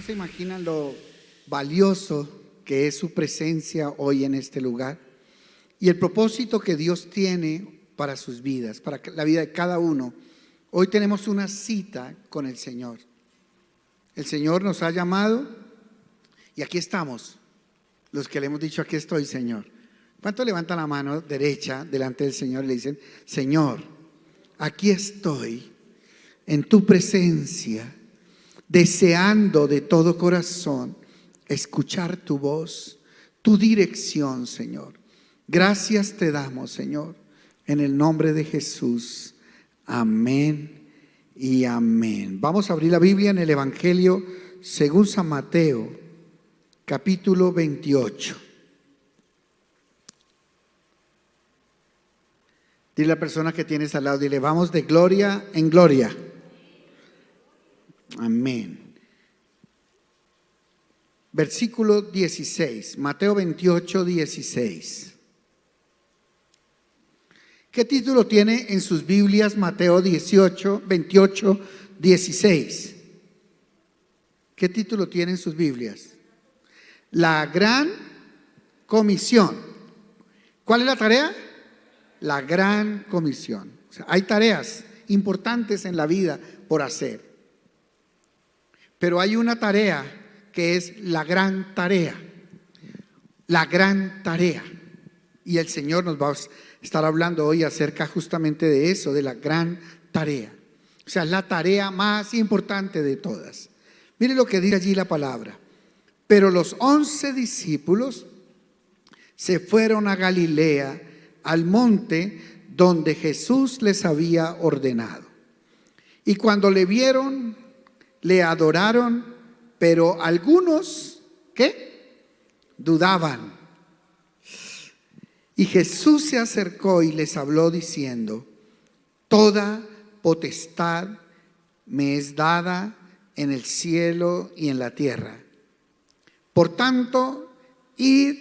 no se imaginan lo valioso que es su presencia hoy en este lugar y el propósito que Dios tiene para sus vidas, para la vida de cada uno. Hoy tenemos una cita con el Señor. El Señor nos ha llamado y aquí estamos, los que le hemos dicho: aquí estoy, Señor. ¿Cuánto levantan la mano derecha delante del Señor y le dicen: Señor, aquí estoy en tu presencia, deseando de todo corazón escuchar tu voz, tu dirección, Señor? Gracias te damos, Señor, en el nombre de Jesús. Amén y amén. Vamos a abrir la Biblia en el Evangelio según San Mateo, capítulo 28. Dile a la persona que tienes al lado, dile: vamos de gloria en gloria. Amén. Versículo 16, Mateo 28, 16. ¿Qué título tiene en sus Biblias Mateo 28, 16? ¿Qué título tiene en sus Biblias? La gran comisión. ¿Cuál es la tarea? La gran comisión. O sea, hay tareas importantes en la vida por hacer, pero hay una tarea que es la gran tarea. La gran tarea. Y el Señor nos va a estar hablando hoy acerca justamente de eso, de la gran tarea. O sea, la tarea más importante de todas. Mire lo que dice allí la palabra. Pero los 11 discípulos se fueron a Galilea, al monte donde Jesús les había ordenado. Y cuando le vieron, le adoraron, pero algunos, ¿qué? Dudaban. Y Jesús se acercó y les habló diciendo: toda potestad me es dada en el cielo y en la tierra. Por tanto, id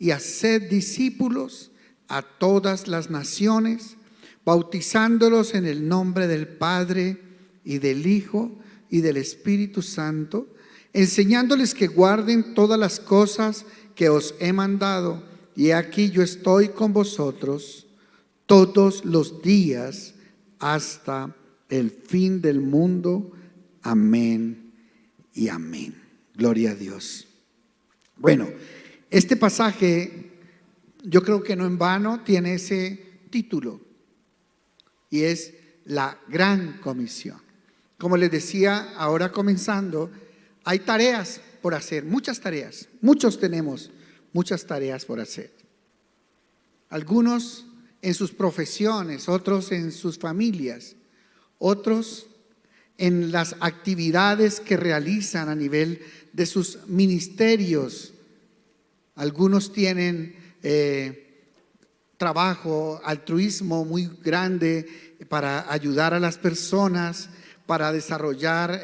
y haced discípulos a todas las naciones, bautizándolos en el nombre del Padre y del Hijo y del Espíritu Santo, enseñándoles que guarden todas las cosas que os he mandado. Y aquí yo estoy con vosotros todos los días hasta el fin del mundo. Amén y amén. Gloria a Dios. Bueno, este pasaje, yo creo que no en vano tiene ese título, y es la gran comisión. Como les decía, ahora comenzando, hay tareas por hacer, muchas tareas. Muchos tenemos muchas tareas por hacer. Algunos en sus profesiones, otros en sus familias, otros en las actividades que realizan a nivel de sus ministerios. Algunos tienen trabajo, altruismo muy grande para ayudar a las personas, para desarrollar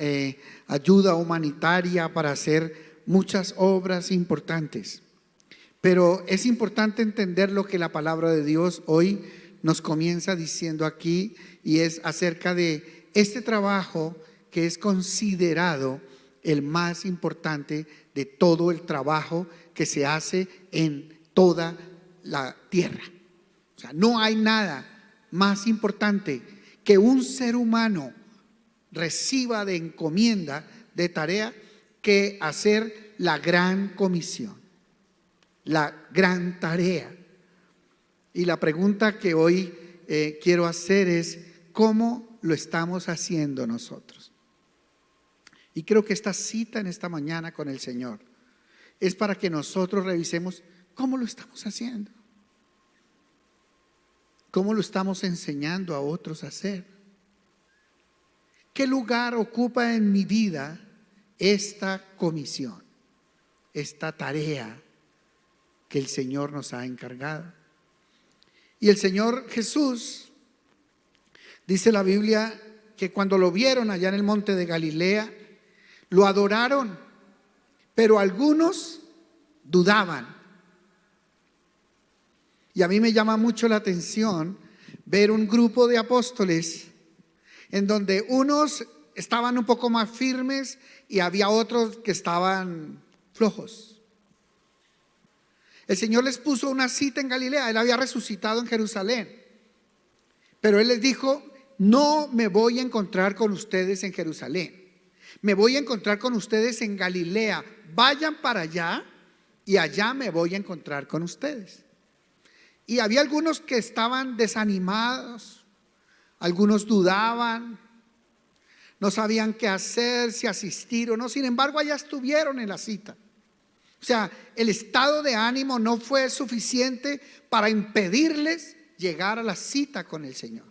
ayuda humanitaria, para hacer muchas obras importantes. Pero es importante entender lo que la palabra de Dios hoy nos comienza diciendo aquí, y es acerca de este trabajo que es considerado el más importante de todo el trabajo que se hace en toda la tierra. O sea, no hay nada más importante que un ser humano reciba de encomienda, de tarea, que hacer la gran comisión. La gran tarea. Y la pregunta que hoy quiero hacer es: ¿cómo lo estamos haciendo nosotros? Y creo que esta cita en esta mañana con el Señor es para que nosotros revisemos cómo lo estamos haciendo, cómo lo estamos enseñando a otros a hacer. ¿Qué lugar ocupa en mi vida esta comisión, esta tarea que el Señor nos ha encargado? Y el Señor Jesús, dice la Biblia, que cuando lo vieron allá en el monte de Galilea, lo adoraron, pero algunos dudaban. Y a mí me llama mucho la atención ver un grupo de apóstoles en donde unos estaban un poco más firmes y había otros que estaban flojos. El Señor les puso una cita en Galilea. Él había resucitado en Jerusalén, pero Él les dijo: no me voy a encontrar con ustedes en Jerusalén, me voy a encontrar con ustedes en Galilea. Vayan para allá y allá me voy a encontrar con ustedes. Y había algunos que estaban desanimados, algunos dudaban, no sabían qué hacer, si asistir o no. Sin embargo, allá estuvieron en la cita. O sea, el estado de ánimo no fue suficiente para impedirles llegar a la cita con el Señor.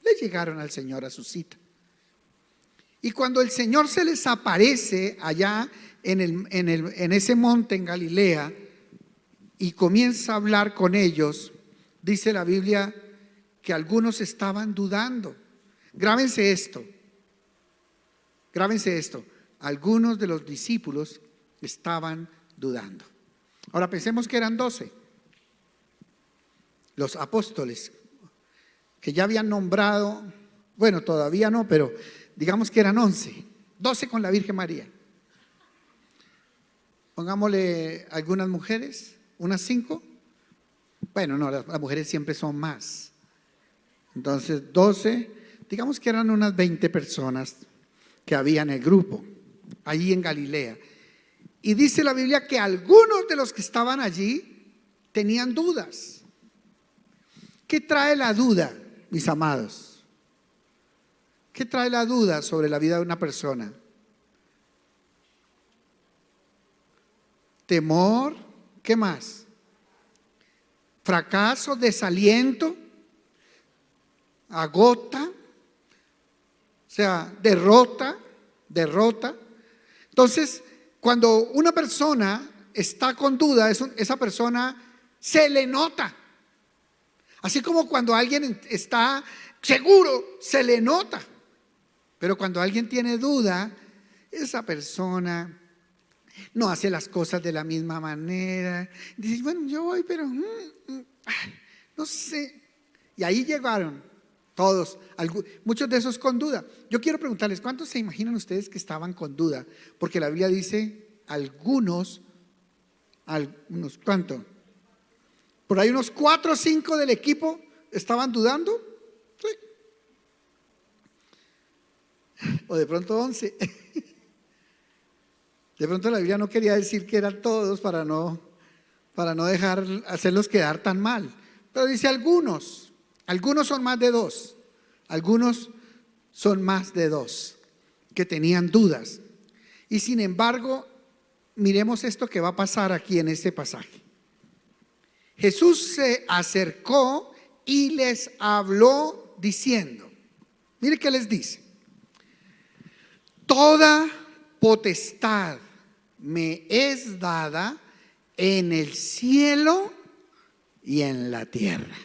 Le llegaron al Señor a su cita. Y cuando el Señor se les aparece allá en ese monte en Galilea y comienza a hablar con ellos, dice la Biblia que algunos estaban dudando. Grábense esto. Algunos de los discípulos estaban dudando. Ahora pensemos que eran 12 los apóstoles que ya habían nombrado. Bueno, todavía no, pero digamos que eran 12 con la Virgen María. Pongámosle algunas mujeres, unas 5. Bueno, no, las mujeres siempre son más. Entonces 12, digamos que eran unas 20 personas que había en el grupo, allí en Galilea. Y dice la Biblia que algunos de los que estaban allí tenían dudas. ¿Qué trae la duda, mis amados? ¿Qué trae la duda sobre la vida de una persona? Temor, ¿qué más? Fracaso, desaliento, agota, o sea, derrota. Entonces, cuando una persona está con duda, esa persona se le nota. Así como cuando alguien está seguro, se le nota. Pero cuando alguien tiene duda, esa persona no hace las cosas de la misma manera. Dice: bueno, yo voy, pero no sé. Y ahí llegaron todos, muchos de esos con duda. Yo quiero preguntarles: ¿cuántos se imaginan ustedes que estaban con duda? Porque la Biblia dice algunos, ¿cuánto? Por ahí unos 4 o 5 del equipo estaban dudando. Sí. O de pronto 11. De pronto la Biblia no quería decir que eran todos para no hacerlos quedar tan mal. Pero dice algunos son más de 2. Algunos son más de 2 que tenían dudas. Y sin embargo, miremos esto que va a pasar aquí en este pasaje. Jesús se acercó y les habló diciendo, mire qué les dice: toda potestad me es dada en el cielo y en la tierra.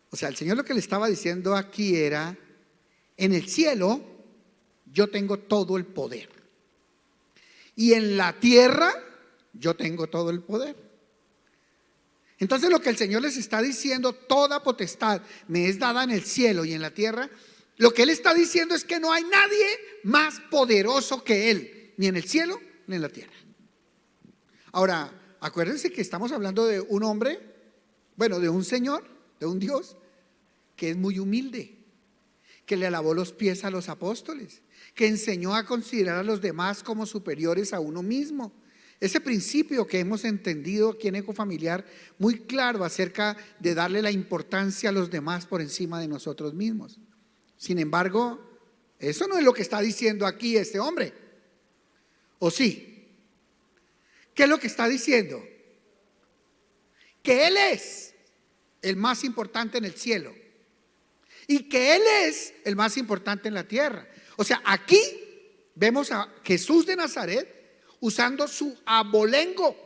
O sea, el Señor lo que le estaba diciendo aquí era: en el cielo yo tengo todo el poder, y en la tierra yo tengo todo el poder. Entonces lo que el Señor les está diciendo, toda potestad me es dada en el cielo y en la tierra, lo que Él está diciendo es que no hay nadie más poderoso que Él, ni en el cielo ni en la tierra. Ahora, acuérdense que estamos hablando de un hombre, bueno, de un Señor, de un Dios que es muy humilde, que le lavó los pies a los apóstoles, que enseñó a considerar a los demás como superiores a uno mismo. Ese principio que hemos entendido aquí en Ecofamiliar, muy claro acerca de darle la importancia a los demás por encima de nosotros mismos. Sin embargo, eso no es lo que está diciendo aquí este hombre. ¿O sí? ¿Qué es lo que está diciendo? Que Él es el más importante en el cielo y que Él es el más importante en la tierra. O sea, aquí vemos a Jesús de Nazaret usando su abolengo.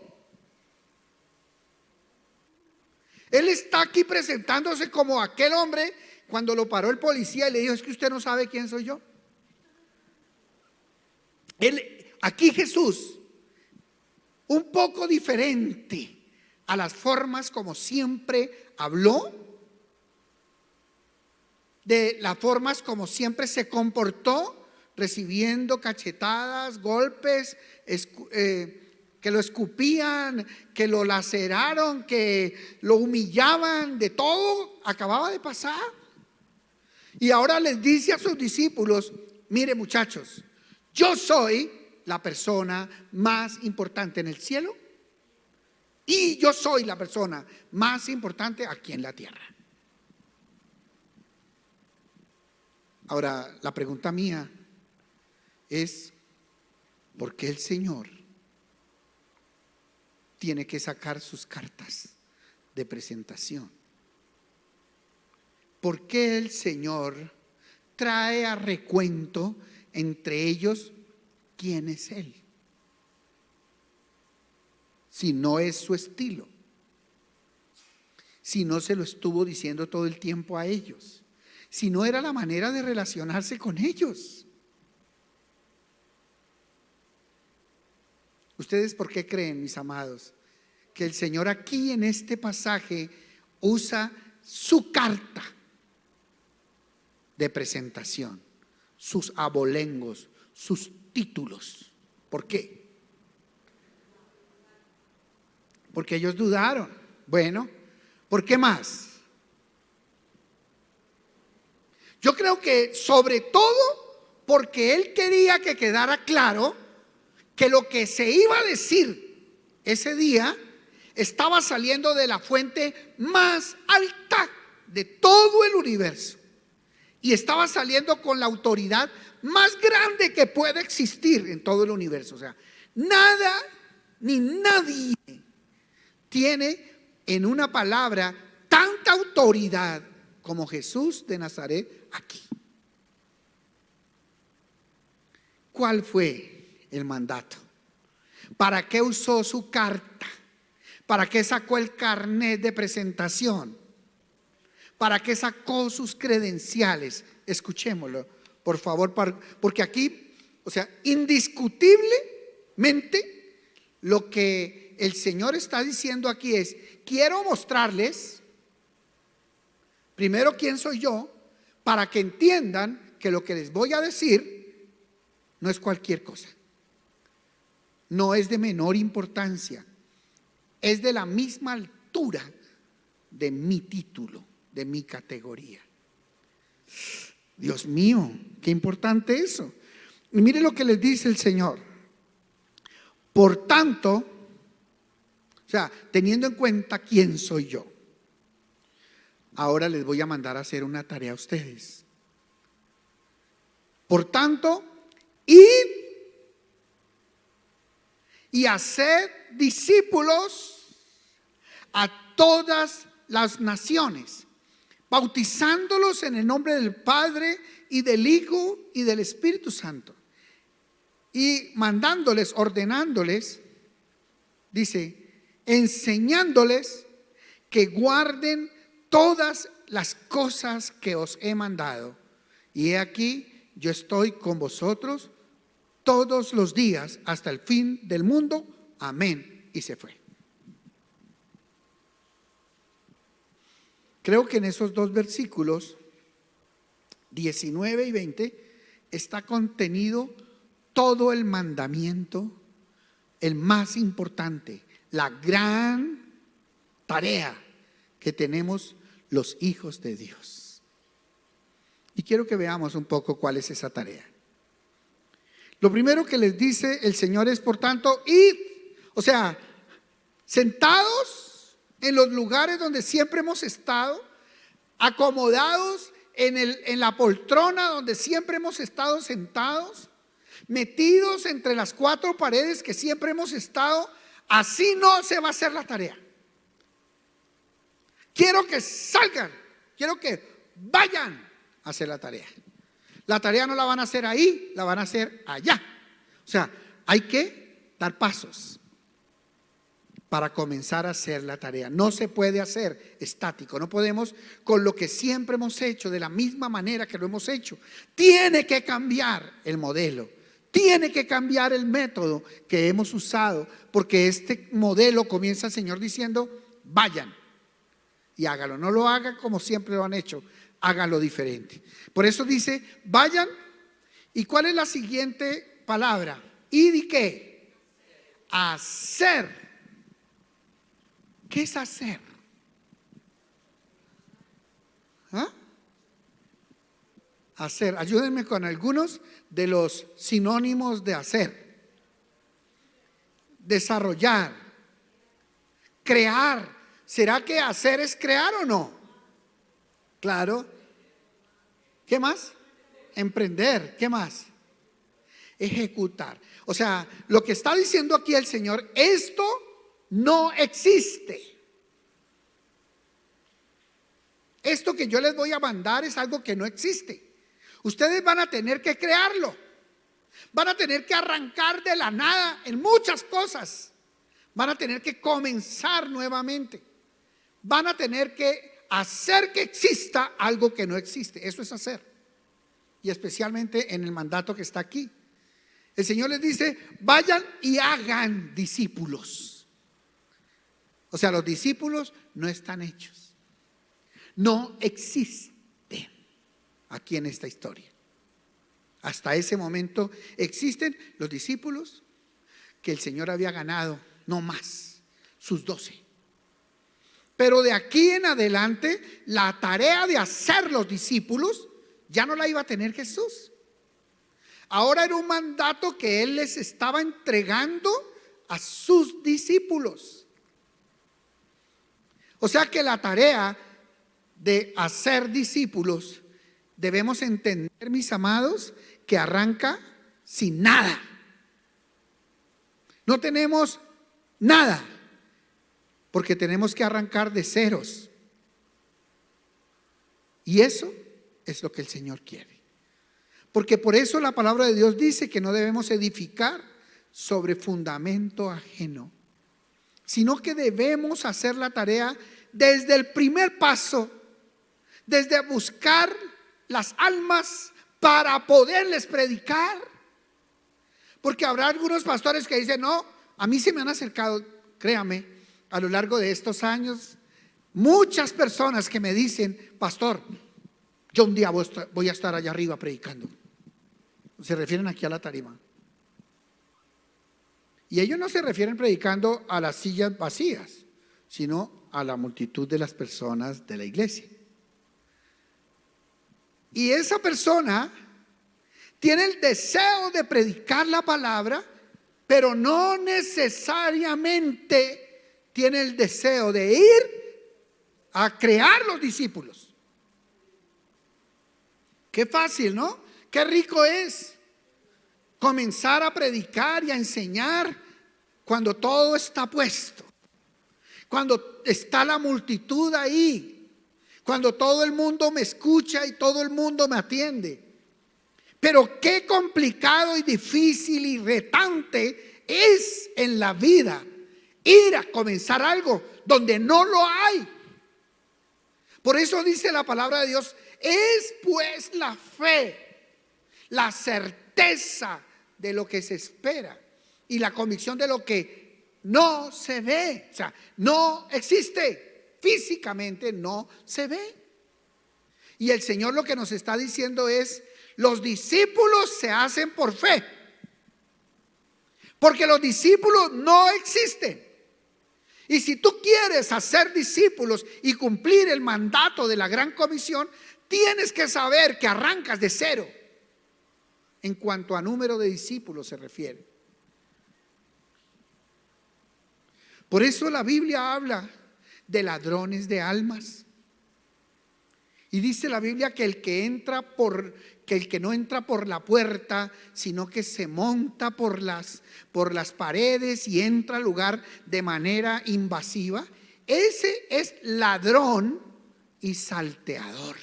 Él está aquí presentándose como aquel hombre cuando lo paró el policía y le dijo: es que usted no sabe quién soy yo. Aquí Jesús, un poco diferente, a las formas como siempre habló, de las formas como siempre se comportó, recibiendo cachetadas, golpes, que lo escupían, que lo laceraron, que lo humillaban, de todo acababa de pasar. Y ahora les dice a sus discípulos: mire, muchachos, yo soy la persona más importante en el cielo y yo soy la persona más importante aquí en la tierra. Ahora, la pregunta mía es: ¿por qué el Señor tiene que sacar sus cartas de presentación? ¿Por qué el Señor trae a recuento entre ellos quién es Él? Si no es su estilo, si no se lo estuvo diciendo todo el tiempo a ellos, si no era la manera de relacionarse con ellos. ¿Ustedes por qué creen, mis amados, que el Señor aquí en este pasaje usa su carta de presentación, sus abolengos, sus títulos? ¿Por qué? Porque ellos dudaron. Bueno, ¿por qué más? Yo creo que sobre todo porque Él quería que quedara claro que lo que se iba a decir ese día estaba saliendo de la fuente más alta de todo el universo y estaba saliendo con la autoridad más grande que puede existir en todo el universo. O sea, nada ni nadie tiene en una palabra tanta autoridad como Jesús de Nazaret aquí. ¿Cuál fue el mandato? ¿Para qué usó su carta? ¿Para qué sacó el carnet de presentación? ¿Para qué sacó sus credenciales? Escuchémoslo, por favor, porque aquí, o sea, indiscutiblemente lo que el Señor está diciendo aquí es: quiero mostrarles primero quién soy yo, para que entiendan que lo que les voy a decir no es cualquier cosa, no es de menor importancia, es de la misma altura de mi título, de mi categoría. Dios mío, qué importante eso. Y mire lo que les dice el Señor: por tanto, o sea, teniendo en cuenta quién soy yo, ahora les voy a mandar a hacer una tarea a ustedes. Por tanto, id y haced discípulos a todas las naciones, bautizándolos en el nombre del Padre y del Hijo y del Espíritu Santo, y mandándoles, ordenándoles, dice, enseñándoles que guarden todas las cosas que os he mandado. Y he aquí, yo estoy con vosotros todos los días hasta el fin del mundo. Amén. Y se fue. Creo que en esos dos versículos 19 y 20 está contenido todo el mandamiento, el más importante, la gran tarea que tenemos los hijos de Dios. Y quiero que veamos un poco cuál es esa tarea. Lo primero que les dice el Señor es, por tanto, id, o sea, sentados en los lugares donde siempre hemos estado, acomodados en la poltrona donde siempre hemos estado sentados, metidos entre las cuatro paredes que siempre hemos estado. Así no se va a hacer la tarea. Quiero que salgan, quiero que vayan a hacer la tarea. La tarea no la van a hacer ahí, la van a hacer allá. O sea, hay que dar pasos para comenzar a hacer la tarea. No se puede hacer estático, no podemos con lo que siempre hemos hecho de la misma manera que lo hemos hecho. Tiene que cambiar el modelo, tiene que cambiar el método que hemos usado, porque este modelo comienza el Señor diciendo: vayan y hágalo. No lo hagan como siempre lo han hecho, háganlo diferente. Por eso dice: vayan. ¿Y cuál es la siguiente palabra? ¿Ir y qué? Hacer. ¿Qué es hacer? ¿Ah? Hacer. Ayúdenme con algunos de los sinónimos de hacer: desarrollar, crear. ¿Será que hacer es crear o no? Claro. ¿Qué más? Emprender. ¿Qué más? Ejecutar. O sea, lo que está diciendo aquí el Señor: esto no existe. Esto que yo les voy a mandar es algo que no existe. Ustedes van a tener que crearlo. Van a tener que arrancar de la nada en muchas cosas. Van a tener que comenzar nuevamente. Van a tener que hacer que exista algo que no existe. Eso es hacer. Y especialmente en el mandato que está aquí. El Señor les dice: vayan y hagan discípulos. O sea, los discípulos no están hechos. No existen aquí en esta historia. Hasta ese momento existen los discípulos que el Señor había ganado, no más, sus 12. Pero de aquí en adelante, la tarea de hacer los discípulos ya no la iba a tener Jesús. Ahora era un mandato que Él les estaba entregando a sus discípulos. O sea que la tarea de hacer discípulos, debemos entender, mis amados, que arranca sin nada. No tenemos nada, porque tenemos que arrancar de ceros. Y eso es lo que el Señor quiere. Porque por eso la palabra de Dios dice que no debemos edificar sobre fundamento ajeno, sino que debemos hacer la tarea desde el primer paso, desde buscar las almas para poderles predicar. Porque habrá algunos pastores que dicen: no, a mí se me han acercado, créame, a lo largo de estos años, muchas personas que me dicen: pastor, yo un día voy a estar allá arriba predicando. Se refieren aquí a la tarima. Y ellos no se refieren predicando a las sillas vacías, sino a la multitud de las personas de la iglesia. Y esa persona tiene el deseo de predicar la palabra, pero no necesariamente tiene el deseo de ir a crear los discípulos. Qué fácil, ¿no? Qué rico es comenzar a predicar y a enseñar cuando todo está puesto, cuando está la multitud ahí, cuando todo el mundo me escucha y todo el mundo me atiende. Pero qué complicado y difícil y retante es en la vida ir a comenzar algo donde no lo hay. Por eso dice la palabra de Dios: es pues la fe, la certeza de lo que se espera y la convicción de lo que no se ve. O sea, no existe, físicamente no se ve. Y el Señor lo que nos está diciendo es: los discípulos se hacen por fe, porque los discípulos no existen. Y si tú quieres hacer discípulos y cumplir el mandato de la gran comisión, tienes que saber que arrancas de cero en cuanto a número de discípulos se refiere. Por eso la Biblia habla de ladrones de almas. Y dice la Biblia que el que no entra por la puerta, sino que se monta por las paredes y entra al lugar de manera invasiva, ese es ladrón y salteador.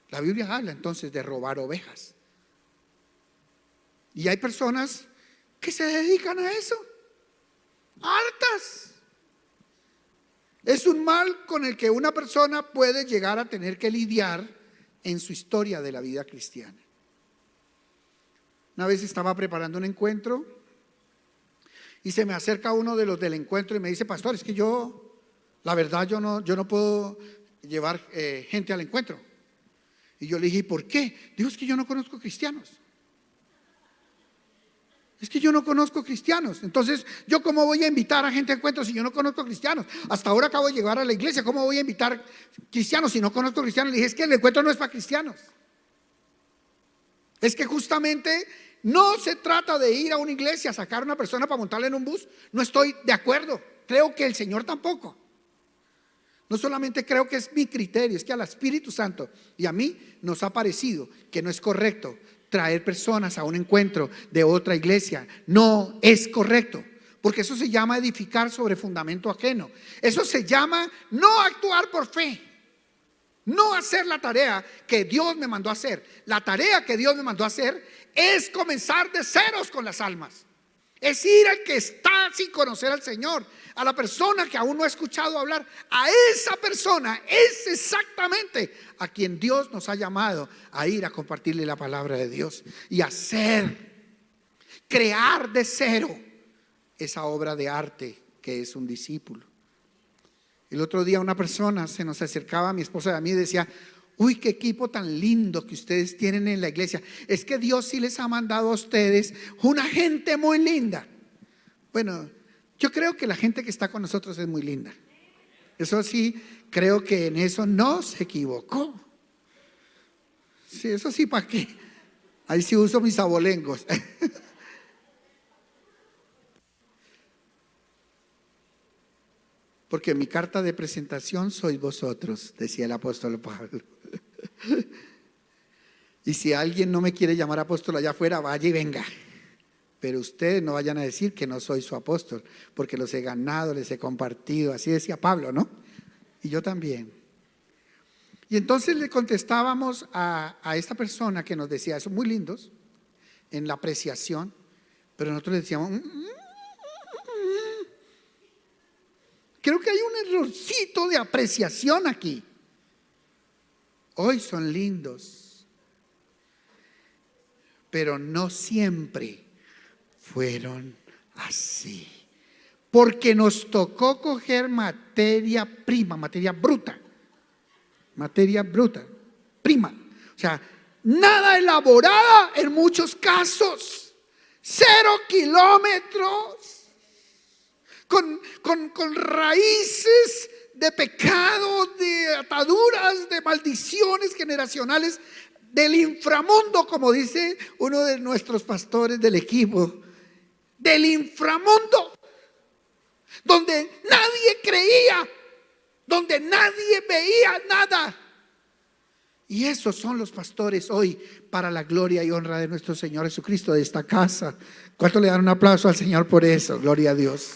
La Biblia habla entonces de robar ovejas. Y hay personas que se dedican a eso. Hartas. Es un mal con el que una persona puede llegar a tener que lidiar en su historia de la vida cristiana. Una vez estaba preparando un encuentro y se me acerca uno de los del encuentro y me dice: pastor, es que la verdad, yo no puedo llevar gente al encuentro. Y yo le dije: ¿por qué? Dijo: es que yo no conozco cristianos. Es que yo no conozco cristianos. Entonces, ¿yo cómo voy a invitar a gente a encuentros si yo no conozco cristianos? Hasta ahora acabo de llegar a la iglesia. ¿Cómo voy a invitar cristianos si no conozco cristianos? Le dije: es que el encuentro no es para cristianos. Es que justamente no se trata de ir a una iglesia a sacar a una persona para montarla en un bus. No estoy de acuerdo. Creo que el Señor tampoco. No solamente creo que es mi criterio, es que al Espíritu Santo y a mí nos ha parecido que no es correcto traer personas a un encuentro de otra iglesia. No es correcto, porque eso se llama edificar sobre fundamento ajeno. Eso se llama no actuar por fe, no hacer la tarea que Dios me mandó a hacer. La tarea que Dios me mandó a hacer es comenzar de ceros con las almas. Es ir al que está sin conocer al Señor, a la persona que aún no ha escuchado hablar. A esa persona es exactamente a quien Dios nos ha llamado a ir a compartirle la palabra de Dios y crear de cero esa obra de arte que es un discípulo. El otro día una persona se nos acercaba a mi esposa y a mí y decía: uy, qué equipo tan lindo que ustedes tienen en la iglesia. Es que Dios sí les ha mandado a ustedes una gente muy linda. Bueno, yo creo que la gente que está con nosotros es muy linda. Eso sí, creo que en eso no se equivocó. Sí, eso sí, ¿para qué? Ahí sí uso mis abolengos. Porque mi carta de presentación sois vosotros, decía el apóstol Pablo. Y si alguien no me quiere llamar apóstol allá afuera, vaya y venga. Pero ustedes no vayan a decir que no soy su apóstol, porque los he ganado, les he compartido. Así decía Pablo, ¿no? Y yo también. Y entonces le contestábamos a esta persona que nos decía eso, muy lindos, en la apreciación, pero nosotros le decíamos: creo que hay un errorcito de apreciación aquí. Hoy son lindos, pero no siempre fueron así. Porque nos tocó coger materia prima, materia bruta, prima. O sea, nada elaborada en muchos casos. 0 kilómetros. Con raíces de pecado, de ataduras, de maldiciones generacionales del inframundo, como dice uno de nuestros pastores del equipo, del inframundo, donde nadie creía, donde nadie veía nada. Y esos son los pastores hoy, para la gloria y honra de nuestro Señor Jesucristo, de esta casa. ¿Cuánto le dan un aplauso al Señor por eso? Gloria a Dios.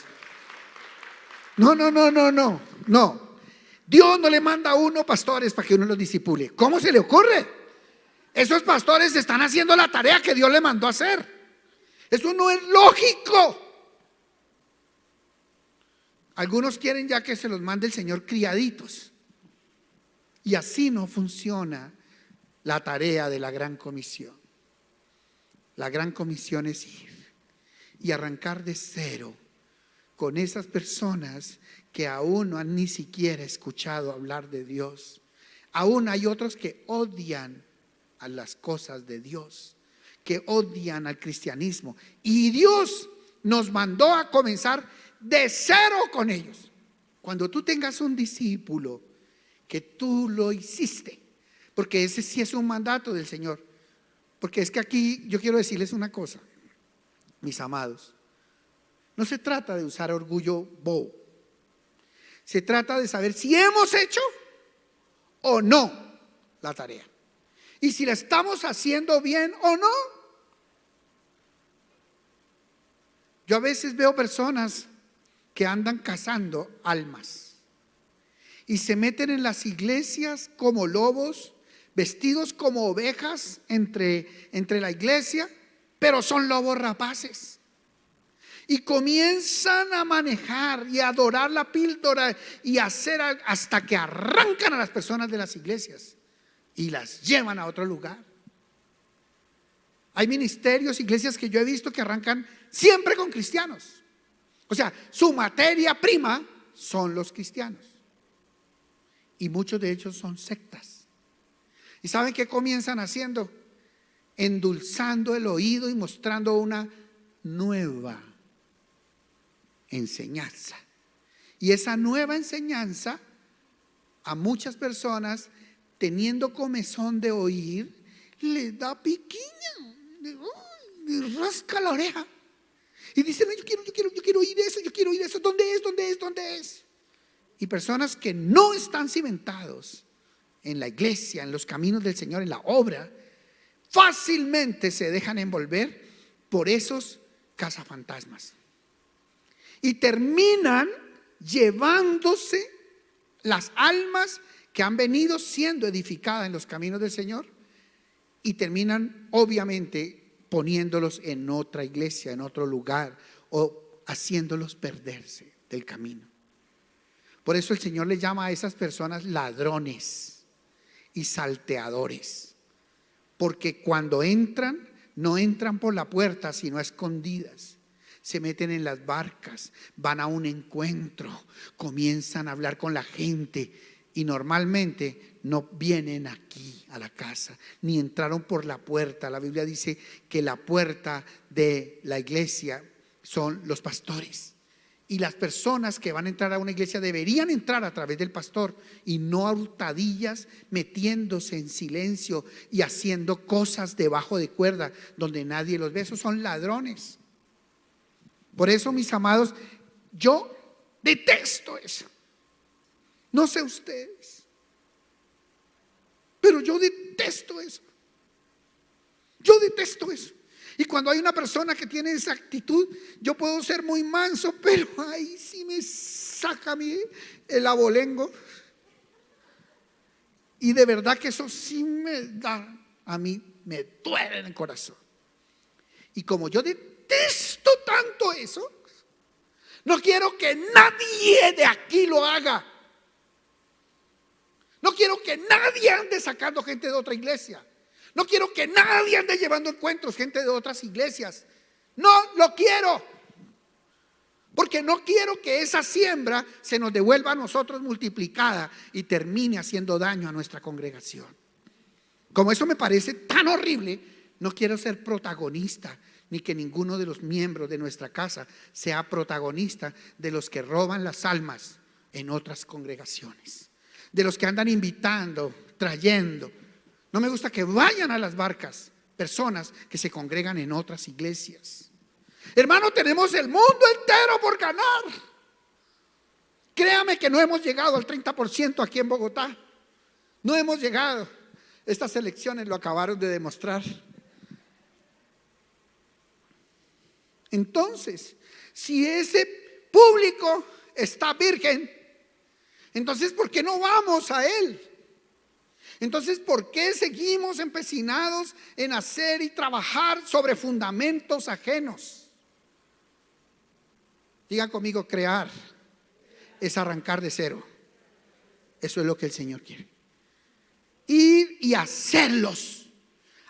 No. Dios no le manda a uno pastores para que uno los discipule. ¿Cómo se le ocurre? Esos pastores están haciendo la tarea que Dios le mandó a hacer. Eso no es lógico. Algunos quieren ya que se los mande el Señor criaditos. Y así no funciona la tarea de la gran comisión. La gran comisión es ir y arrancar de cero con esas personas que aún no han ni siquiera escuchado hablar de Dios. Aún hay otros que odian a las cosas de Dios, que odian al cristianismo. Y Dios nos mandó a comenzar de cero con ellos. Cuando tú tengas un discípulo, que tú lo hiciste, porque ese sí es un mandato del Señor. Porque es que aquí yo quiero decirles una cosa, mis amados. No se trata de usar orgullo bobo. Se trata de saber si hemos hecho o no la tarea. Y si la estamos haciendo bien o no. Yo a veces veo personas que andan cazando almas y se meten en las iglesias como lobos, vestidos como ovejas entre la iglesia, pero son lobos rapaces. Y comienzan a manejar y a adorar la píldora y hacer hasta que arrancan a las personas de las iglesias y las llevan a otro lugar. Hay ministerios, iglesias que yo he visto que arrancan siempre con cristianos. O sea, su materia prima son los cristianos. Y muchos de ellos son sectas. ¿Y saben qué comienzan haciendo? Endulzando el oído y mostrando una nueva enseñanza. Y esa nueva enseñanza a muchas personas, teniendo comezón de oír, les da piquiña, les rasca la oreja y dicen: yo quiero oír eso, yo quiero oír eso. ¿Dónde es? Y personas que no están cimentados en la iglesia, en los caminos del Señor, en la obra, fácilmente se dejan envolver por esos cazafantasmas y terminan llevándose las almas que han venido siendo edificadas en los caminos del Señor, y terminan obviamente poniéndolos en otra iglesia, en otro lugar, o haciéndolos perderse del camino. Por eso el Señor le llama a esas personas ladrones y salteadores, porque cuando entran, no entran por la puerta, sino a escondidas. Se meten en las barcas, van a un encuentro, comienzan a hablar con la gente y normalmente no vienen aquí a la casa, ni entraron por la puerta. La Biblia dice que la puerta de la iglesia son los pastores. Y las personas que van a entrar a una iglesia deberían entrar a través del pastor y no a hurtadillas, metiéndose en silencio y haciendo cosas debajo de cuerda donde nadie los ve. Esos son ladrones. Por eso, mis amados, yo detesto eso. No sé ustedes, pero yo detesto eso. Yo detesto eso. Y cuando hay una persona que tiene esa actitud, yo puedo ser muy manso, pero ahí sí me saca a mí el abolengo. Y de verdad que eso sí me da, a mí me duele en el corazón. Y como yo detesto tanto eso, no quiero que nadie de aquí lo haga. No quiero que nadie ande sacando gente de otra iglesia. No quiero que nadie ande llevando encuentros gente de otras iglesias. No lo quiero. Porque no quiero que esa siembra se nos devuelva a nosotros multiplicada y termine haciendo daño a nuestra congregación. Como eso me parece tan horrible, no quiero ser protagonista, ni que ninguno de los miembros de nuestra casa sea protagonista de los que roban las almas en otras congregaciones, de los que andan invitando, trayendo. No me gusta que vayan a las barcas personas que se congregan en otras iglesias. Hermano, tenemos el mundo entero por ganar. Créame que no hemos llegado al 30% aquí en Bogotá. No hemos llegado. Estas elecciones lo acabaron de demostrar. Entonces, si ese público está virgen, entonces ¿por qué no vamos a él? Entonces, ¿por qué seguimos empecinados en hacer y trabajar sobre fundamentos ajenos? Diga conmigo: crear es arrancar de cero. Eso es lo que el Señor quiere. Ir y hacerlos,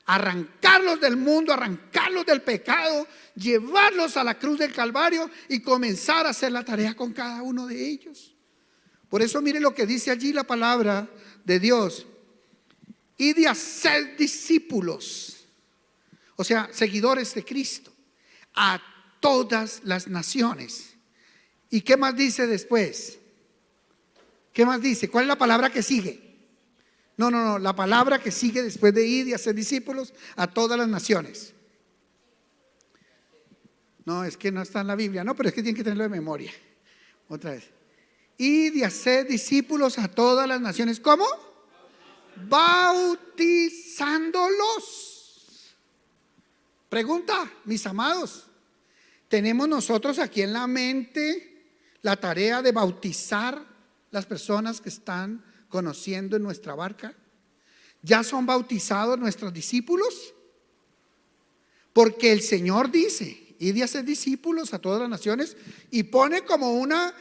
arrancarlos del mundo, arrancarlos del pecado, llevarlos a la cruz del Calvario y comenzar a hacer la tarea con cada uno de ellos. Por eso mire lo que dice allí la palabra de Dios: y de hacer discípulos, o sea, seguidores de Cristo, a todas las naciones. ¿Y qué más dice después? ¿Qué más dice? ¿Cuál es la palabra que sigue? No, la palabra que sigue después de ir y hacer discípulos a todas las naciones. No, es que no está en la Biblia. No, pero es que tienen que tenerlo de memoria. Otra vez. Y de hacer discípulos a todas las naciones. ¿Cómo? Bautizándolos. Pregunta, mis amados: ¿tenemos nosotros aquí en la mente la tarea de bautizar las personas que están conociendo en nuestra barca? ¿Ya son bautizados nuestros discípulos? Porque el Señor dice: id y hacer discípulos a todas las naciones, y pone como una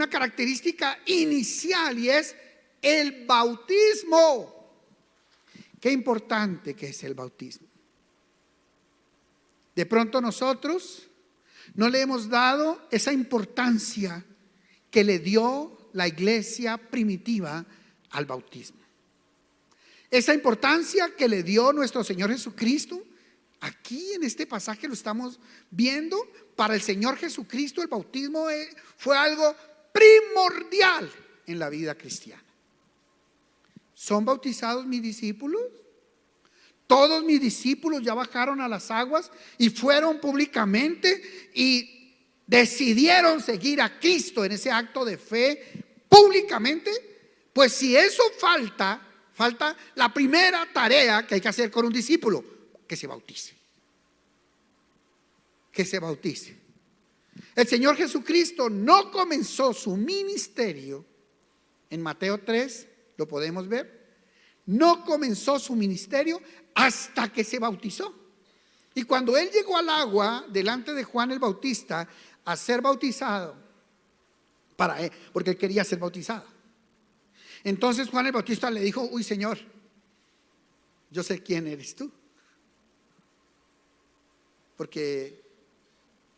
característica inicial, y es el bautismo. Qué importante que es el bautismo. De pronto nosotros no le hemos dado esa importancia que le dio la iglesia primitiva al bautismo. Esa importancia que le dio nuestro Señor Jesucristo. Aquí en este pasaje lo estamos viendo. Para el Señor Jesucristo el bautismo fue algo primordial en la vida cristiana. ¿Son bautizados mis discípulos? Todos mis discípulos ya bajaron a las aguas y fueron públicamente y decidieron seguir a Cristo en ese acto de fe públicamente. Pues si eso falta la primera tarea que hay que hacer con un discípulo: que se bautice. Que se bautice. El Señor Jesucristo no comenzó su ministerio, en Mateo 3 lo podemos ver, no comenzó su ministerio hasta que se bautizó. Y cuando Él llegó al agua delante de Juan el Bautista a ser bautizado, porque Él quería ser bautizado, entonces Juan el Bautista le dijo: uy, Señor, yo sé quién eres tú, porque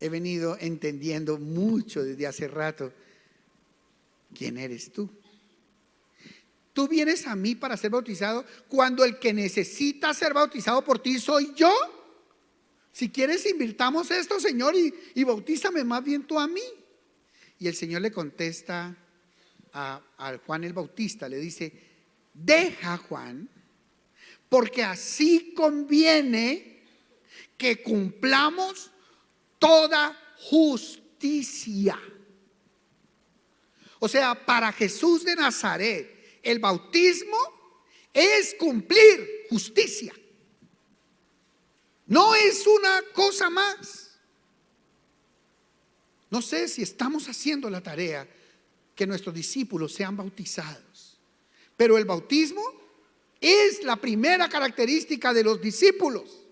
he venido entendiendo mucho desde hace rato quién eres tú. Tú vienes a mí para ser bautizado cuando el que necesita ser bautizado por ti soy yo. Si quieres, invirtamos esto, Señor, y bautízame más bien tú a mí. Y el Señor le contesta a Juan el Bautista, le dice: deja, Juan, porque así conviene que cumplamos toda justicia. O sea, para Jesús de Nazaret el bautismo es cumplir justicia. No es una cosa más. No sé si estamos haciendo la tarea que nuestros discípulos sean bautizados, pero el bautismo es la primera característica de los discípulos.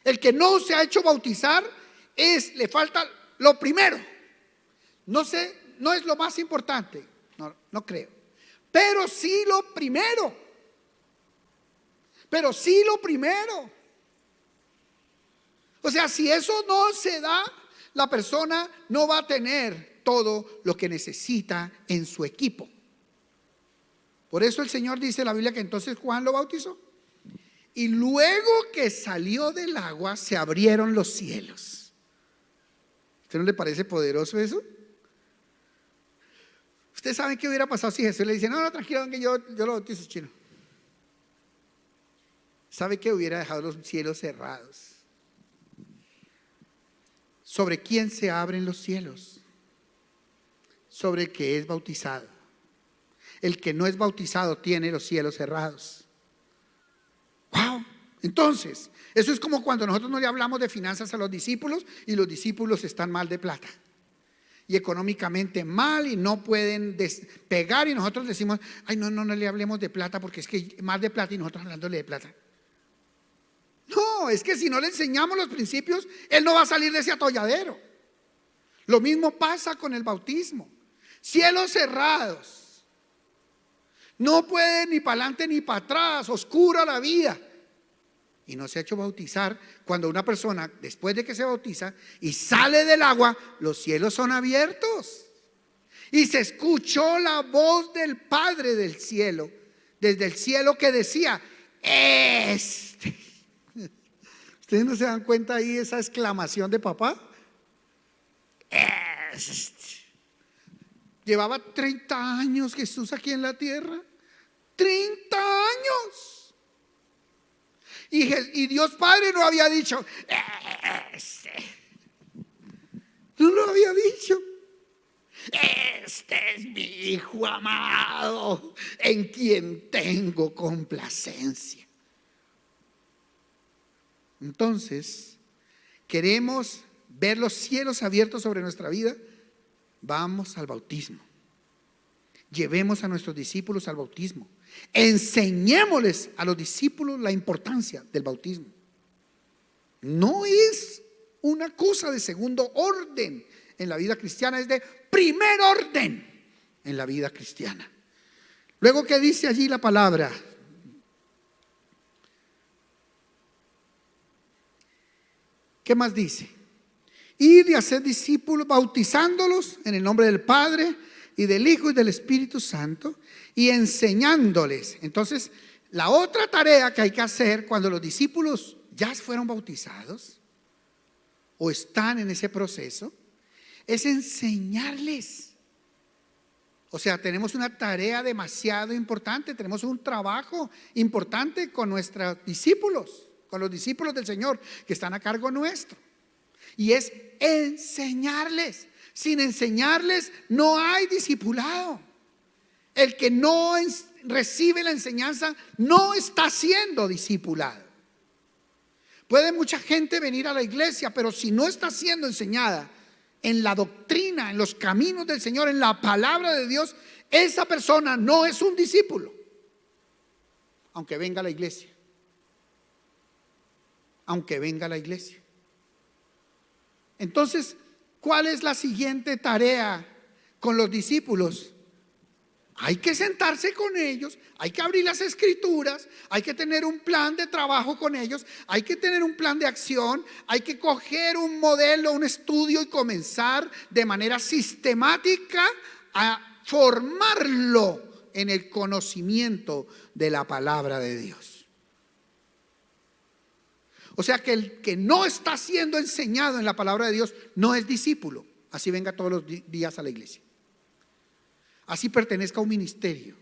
El que no se ha hecho bautizar le falta lo primero. No sé, no es lo más importante, no creo, pero sí lo primero. Pero sí lo primero. O sea, si eso no se da, la persona no va a tener todo lo que necesita en su equipo. Por eso el Señor dice en la Biblia que entonces Juan lo bautizó. Y luego que salió del agua, se abrieron los cielos. ¿Usted no le parece poderoso eso? ¿Usted sabe qué hubiera pasado si Jesús le dice: no, tranquilo, que yo lo bautizo, chino? ¿Sabe qué? Hubiera dejado los cielos cerrados. ¿Sobre quién se abren los cielos? Sobre el que es bautizado. El que no es bautizado tiene los cielos cerrados. ¡Wow! Entonces, eso es como cuando nosotros no le hablamos de finanzas a los discípulos y los discípulos están mal de plata y económicamente mal y no pueden despegar, y nosotros decimos: ay, no le hablemos de plata porque es que mal de plata, y nosotros hablándole de plata. No, es que si no le enseñamos los principios, él no va a salir de ese atolladero. Lo mismo pasa con el bautismo. Cielos cerrados. No puede ni para adelante ni para atrás, oscura la vida. Y no se ha hecho bautizar. Cuando una persona, después de que se bautiza y sale del agua, los cielos son abiertos. Y se escuchó la voz del Padre del cielo, desde el cielo, que decía: ¿Ustedes no se dan cuenta ahí esa exclamación de papá? Llevaba 30 años Jesús aquí en la tierra. 30 años. Y Dios Padre no había dicho: no lo había dicho. Este es mi Hijo amado, en quien tengo complacencia. Entonces, queremos ver los cielos abiertos sobre nuestra vida. Vamos al bautismo. Llevemos a nuestros discípulos al bautismo. Enseñémosles a los discípulos la importancia del bautismo. No es una cosa de segundo orden en la vida cristiana, es de primer orden en la vida cristiana. Luego, ¿qué dice allí la palabra? ¿Qué más dice? Ir y hacer discípulos, bautizándolos en el nombre del Padre y del Hijo y del Espíritu Santo, y enseñándoles. Entonces, la otra tarea que hay que hacer cuando los discípulos ya fueron bautizados o están en ese proceso, es enseñarles. O sea, tenemos una tarea demasiado importante, tenemos un trabajo importante con nuestros discípulos, con los discípulos del Señor que están a cargo nuestro. Y es enseñarles. Sin enseñarles no hay discipulado. El que no recibe la enseñanza no está siendo discipulado. Puede mucha gente venir a la iglesia, pero si no está siendo enseñada en la doctrina, en los caminos del Señor, en la palabra de Dios, esa persona no es un discípulo, aunque venga a la iglesia. Aunque venga a la iglesia. Entonces, ¿cuál es la siguiente tarea con los discípulos? Hay que sentarse con ellos, hay que abrir las escrituras, hay que tener un plan de trabajo con ellos, hay que tener un plan de acción, hay que coger un modelo, un estudio y comenzar de manera sistemática a formarlo en el conocimiento de la palabra de Dios. O sea que el que no está siendo enseñado en la palabra de Dios no es discípulo, así venga todos los días a la iglesia, así pertenezca a un ministerio,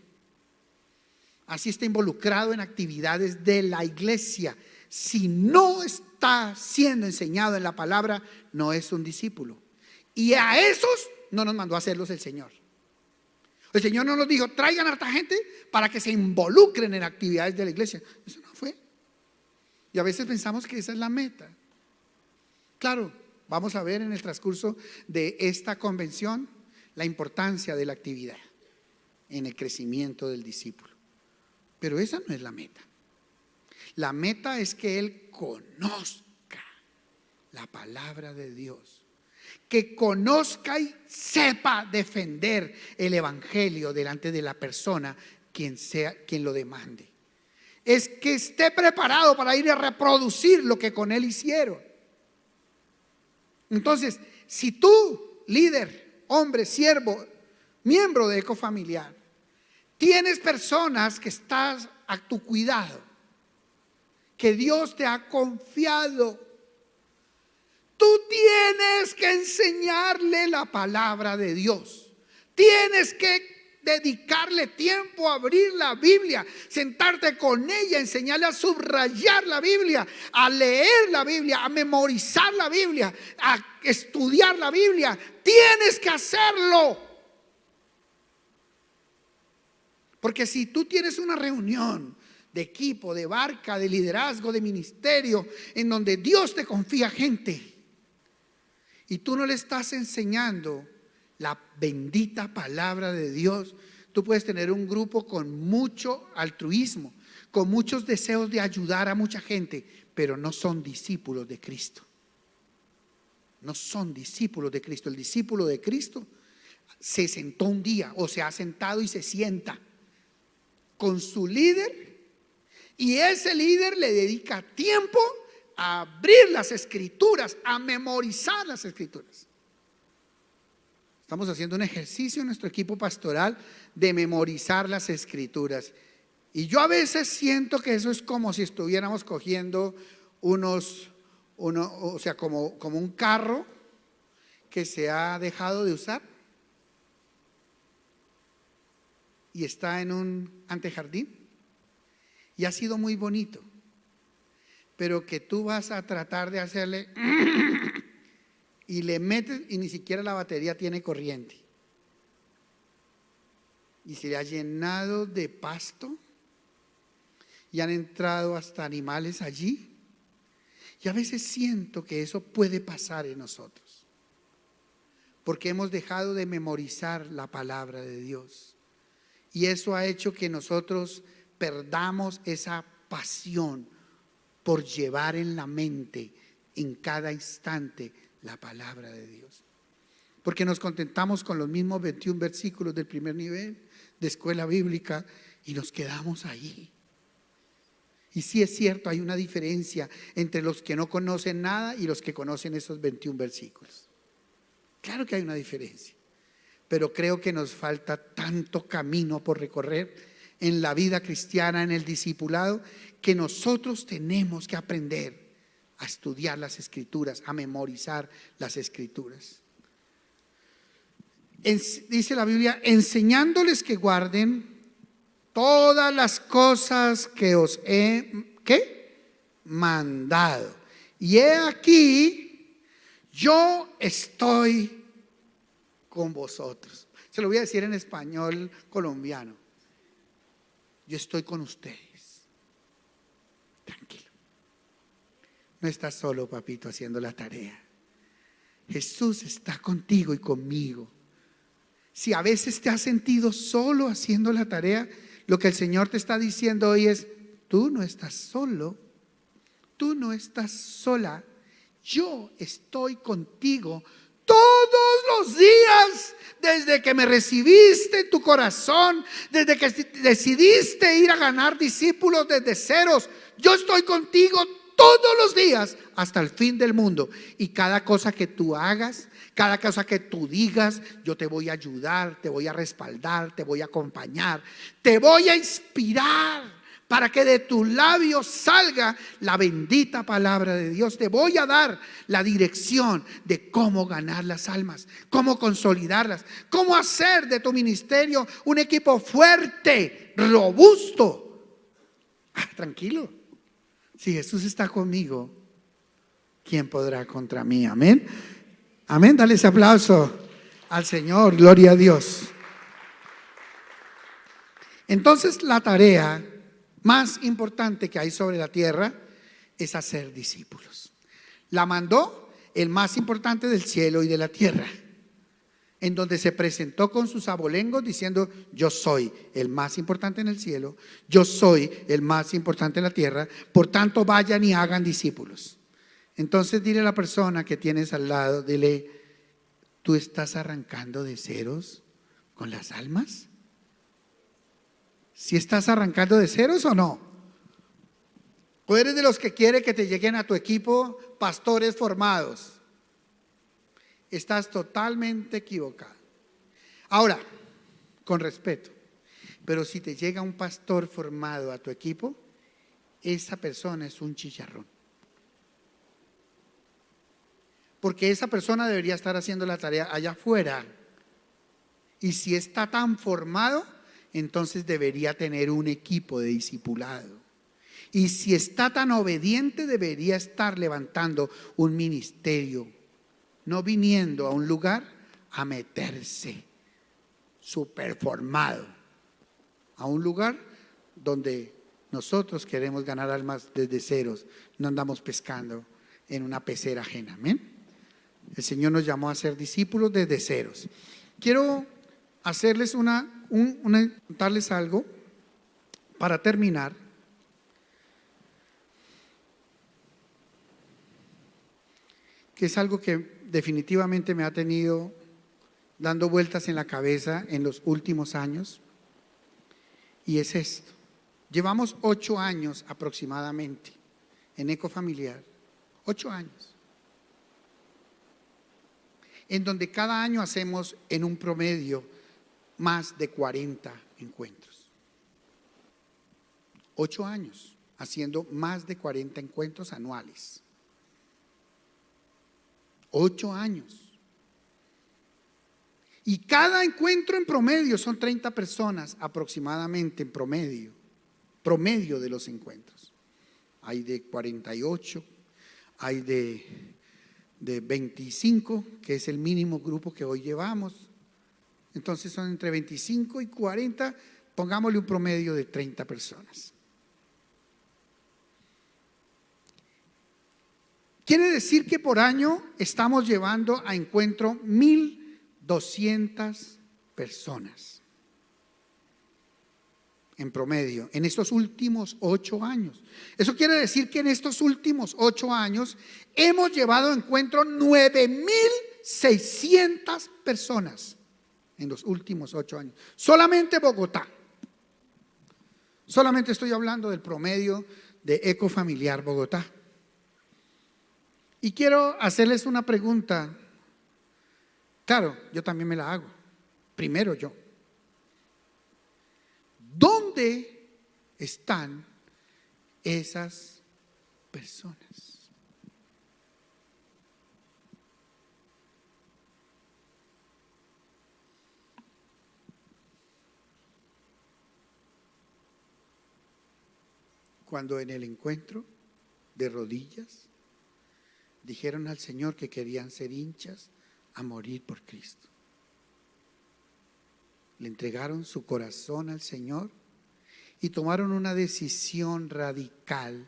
así está involucrado en actividades de la iglesia. Si no está siendo enseñado en la palabra, no es un discípulo. Y a esos no nos mandó a hacerlos el Señor. El Señor no nos dijo, traigan a harta gente para que se involucren en actividades de la iglesia. Eso no fue. Y a veces pensamos que esa es la meta. Claro, vamos a ver en el transcurso de esta convención la importancia de la actividad en el crecimiento del discípulo. Pero esa no es la meta. La meta es que él conozca la palabra de Dios, que conozca y sepa defender el evangelio delante de la persona quien lo demande. Es que esté preparado para ir a reproducir lo que con él hicieron. Entonces, si tú, líder, hombre, siervo, miembro de Ecofamiliar, tienes personas que estás a tu cuidado, que Dios te ha confiado, tú tienes que enseñarle la palabra de Dios. Tienes que dedicarle tiempo a abrir la Biblia, sentarte con ella, enseñarle a subrayar la Biblia, a leer la Biblia, a memorizar la Biblia, a estudiar la Biblia. Tienes que hacerlo. Porque si tú tienes una reunión de equipo, de barca, de liderazgo, de ministerio, en donde Dios te confía gente, y tú no le estás enseñando la bendita palabra de Dios, tú puedes tener un grupo con mucho altruismo, con muchos deseos de ayudar a mucha gente, pero no son discípulos de Cristo. No son discípulos de Cristo. El discípulo de Cristo se sentó un día, o se ha sentado y se sienta con su líder, y ese líder le dedica tiempo a abrir las escrituras, a memorizar las escrituras. Estamos haciendo un ejercicio en nuestro equipo pastoral de memorizar las escrituras. Y yo a veces siento que eso es como si estuviéramos cogiendo o sea, como un carro que se ha dejado de usar y está en un antejardín y ha sido muy bonito, pero que tú vas a tratar de hacerle y le metes y ni siquiera la batería tiene corriente y se le ha llenado de pasto y han entrado hasta animales allí. Y a veces siento que eso puede pasar en nosotros, porque hemos dejado de memorizar la palabra de Dios, y eso ha hecho que nosotros perdamos esa pasión por llevar en la mente en cada instante la palabra de Dios, porque nos contentamos con los mismos 21 versículos del primer nivel de escuela bíblica y nos quedamos ahí. Y sí es cierto, hay una diferencia entre los que no conocen nada y los que conocen esos 21 versículos. Claro que hay una diferencia, pero creo que nos falta tanto camino por recorrer en la vida cristiana, en el discipulado, que nosotros tenemos que aprender a estudiar las Escrituras, a memorizar las Escrituras. Dice la Biblia, enseñándoles que guarden todas las cosas que os he mandado. Y he aquí, yo estoy con vosotros. Se lo voy a decir en español colombiano. Yo estoy con ustedes. Tranquilo. No estás solo, papito, haciendo la tarea. Jesús está contigo y conmigo. Si a veces te has sentido solo haciendo la tarea, lo que el Señor te está diciendo hoy es: tú no estás solo, tú no estás sola. Yo estoy contigo todos los días, desde que me recibiste en tu corazón, desde que decidiste ir a ganar discípulos desde ceros. Yo estoy contigo todos los días hasta el fin del mundo. Y cada cosa que tú hagas, cada cosa que tú digas, yo te voy a ayudar, te voy a respaldar, te voy a acompañar, te voy a inspirar para que de tus labios salga la bendita palabra de Dios. Te voy a dar la dirección de cómo ganar las almas, cómo consolidarlas, cómo hacer de tu ministerio un equipo fuerte, robusto. Tranquilo, si Jesús está conmigo, ¿quién podrá contra mí? Amén. Amén, dale ese aplauso al Señor, gloria a Dios. Entonces, la tarea más importante que hay sobre la tierra es hacer discípulos. La mandó el más importante del cielo y de la tierra, en donde se presentó con sus abolengos diciendo: yo soy el más importante en el cielo, yo soy el más importante en la tierra, por tanto vayan y hagan discípulos. Entonces dile a la persona que tienes al lado, dile: ¿tú estás arrancando de ceros con las almas? ¿Si estás arrancando de ceros o no? ¿O eres de los que quiere que te lleguen a tu equipo pastores formados? Estás totalmente equivocado. Ahora, con respeto, pero si te llega un pastor formado a tu equipo, esa persona es un chicharrón. Porque esa persona debería estar haciendo la tarea allá afuera. Y si está tan formado, entonces debería tener un equipo de discipulado. Y si está tan obediente, debería estar levantando un ministerio, no viniendo a un lugar a meterse super formado, a un lugar donde nosotros queremos ganar almas desde ceros, no andamos pescando en una pecera ajena. Amén. El Señor nos llamó a ser discípulos desde ceros. Quiero hacerles contarles algo para terminar. Que es algo que definitivamente me ha tenido dando vueltas en la cabeza en los últimos años. Y es esto: llevamos 8 años aproximadamente en Ecofamiliar, 8 años, en donde cada año hacemos en un promedio más de 40 encuentros. 8 años haciendo más de 40 encuentros anuales. 8 años. Y cada encuentro en promedio son 30 personas aproximadamente en promedio de los encuentros. Hay de 48, hay de 25, que es el mínimo grupo que hoy llevamos. Entonces son entre 25 y 40, pongámosle un promedio de 30 personas. Quiere decir que por año estamos llevando a encuentro 1,200 personas en promedio en estos últimos 8 años. Eso quiere decir que en estos últimos 8 años hemos llevado a encuentro 9,600 personas en los últimos 8 años. Solamente Bogotá. Solamente estoy hablando del promedio de Ecofamiliar Bogotá. Y quiero hacerles una pregunta. Claro, yo también me la hago. Primero yo. ¿Dónde están esas personas? Cuando en el encuentro de rodillas dijeron al Señor que querían ser hinchas a morir por Cristo. Le entregaron su corazón al Señor y tomaron una decisión radical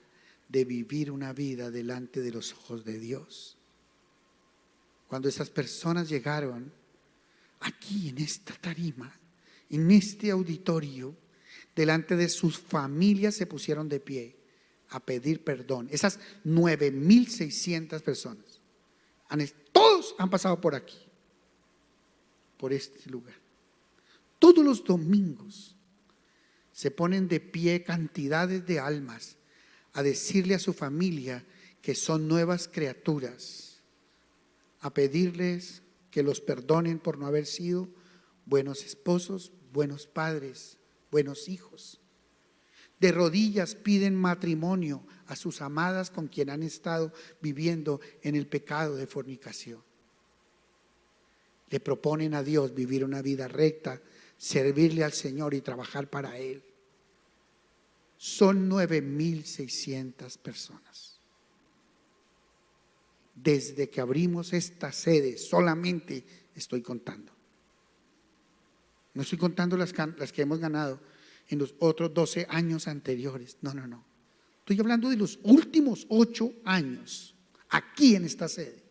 de vivir una vida delante de los ojos de Dios. Cuando esas personas llegaron aquí en esta tarima, en este auditorio, delante de sus familias se pusieron de pie a pedir perdón. Esas 9,600 personas, todos han pasado por aquí, por este lugar. Todos los domingos se ponen de pie cantidades de almas a decirle a su familia que son nuevas criaturas, a pedirles que los perdonen por no haber sido buenos esposos, buenos padres, buenos hijos. De rodillas piden matrimonio a sus amadas con quien han estado viviendo en el pecado de fornicación. Le proponen a Dios vivir una vida recta, servirle al Señor y trabajar para Él. Son 9,600 personas. Desde que abrimos esta sede, solamente estoy contando. No estoy contando las que hemos ganado en los otros 12 años anteriores. No. Estoy hablando de los últimos 8 años, aquí en esta sede.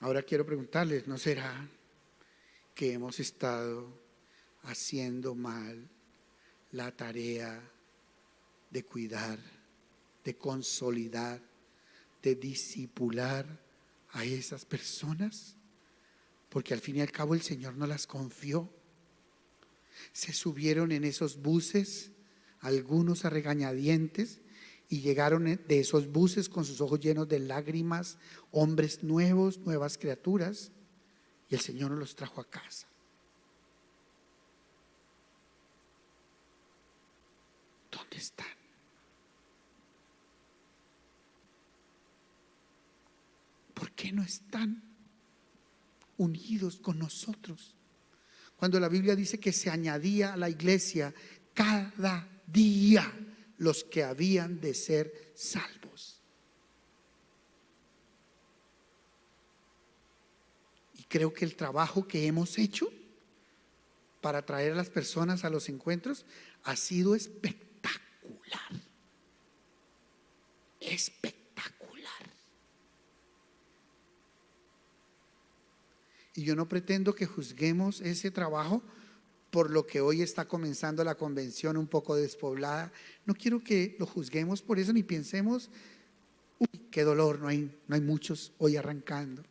Ahora quiero preguntarles, ¿no será que hemos estado haciendo mal la tarea de cuidar, de consolidar, de discipular a esas personas? Porque al fin y al cabo el Señor nos las confió. Se subieron en esos buses, algunos a regañadientes, y llegaron de esos buses con sus ojos llenos de lágrimas, hombres nuevos, nuevas criaturas, y el Señor nos los trajo a casa. ¿Dónde están? ¿Por qué no están unidos con nosotros? Cuando la Biblia dice que se añadía a la iglesia cada día los que habían de ser salvos. Y creo que el trabajo que hemos hecho para traer a las personas a los encuentros ha sido espectacular. Espectacular. Y yo no pretendo que juzguemos ese trabajo por lo que hoy está comenzando la convención un poco despoblada. No quiero que lo juzguemos por eso, ni pensemos, uy, qué dolor, no hay muchos hoy arrancando.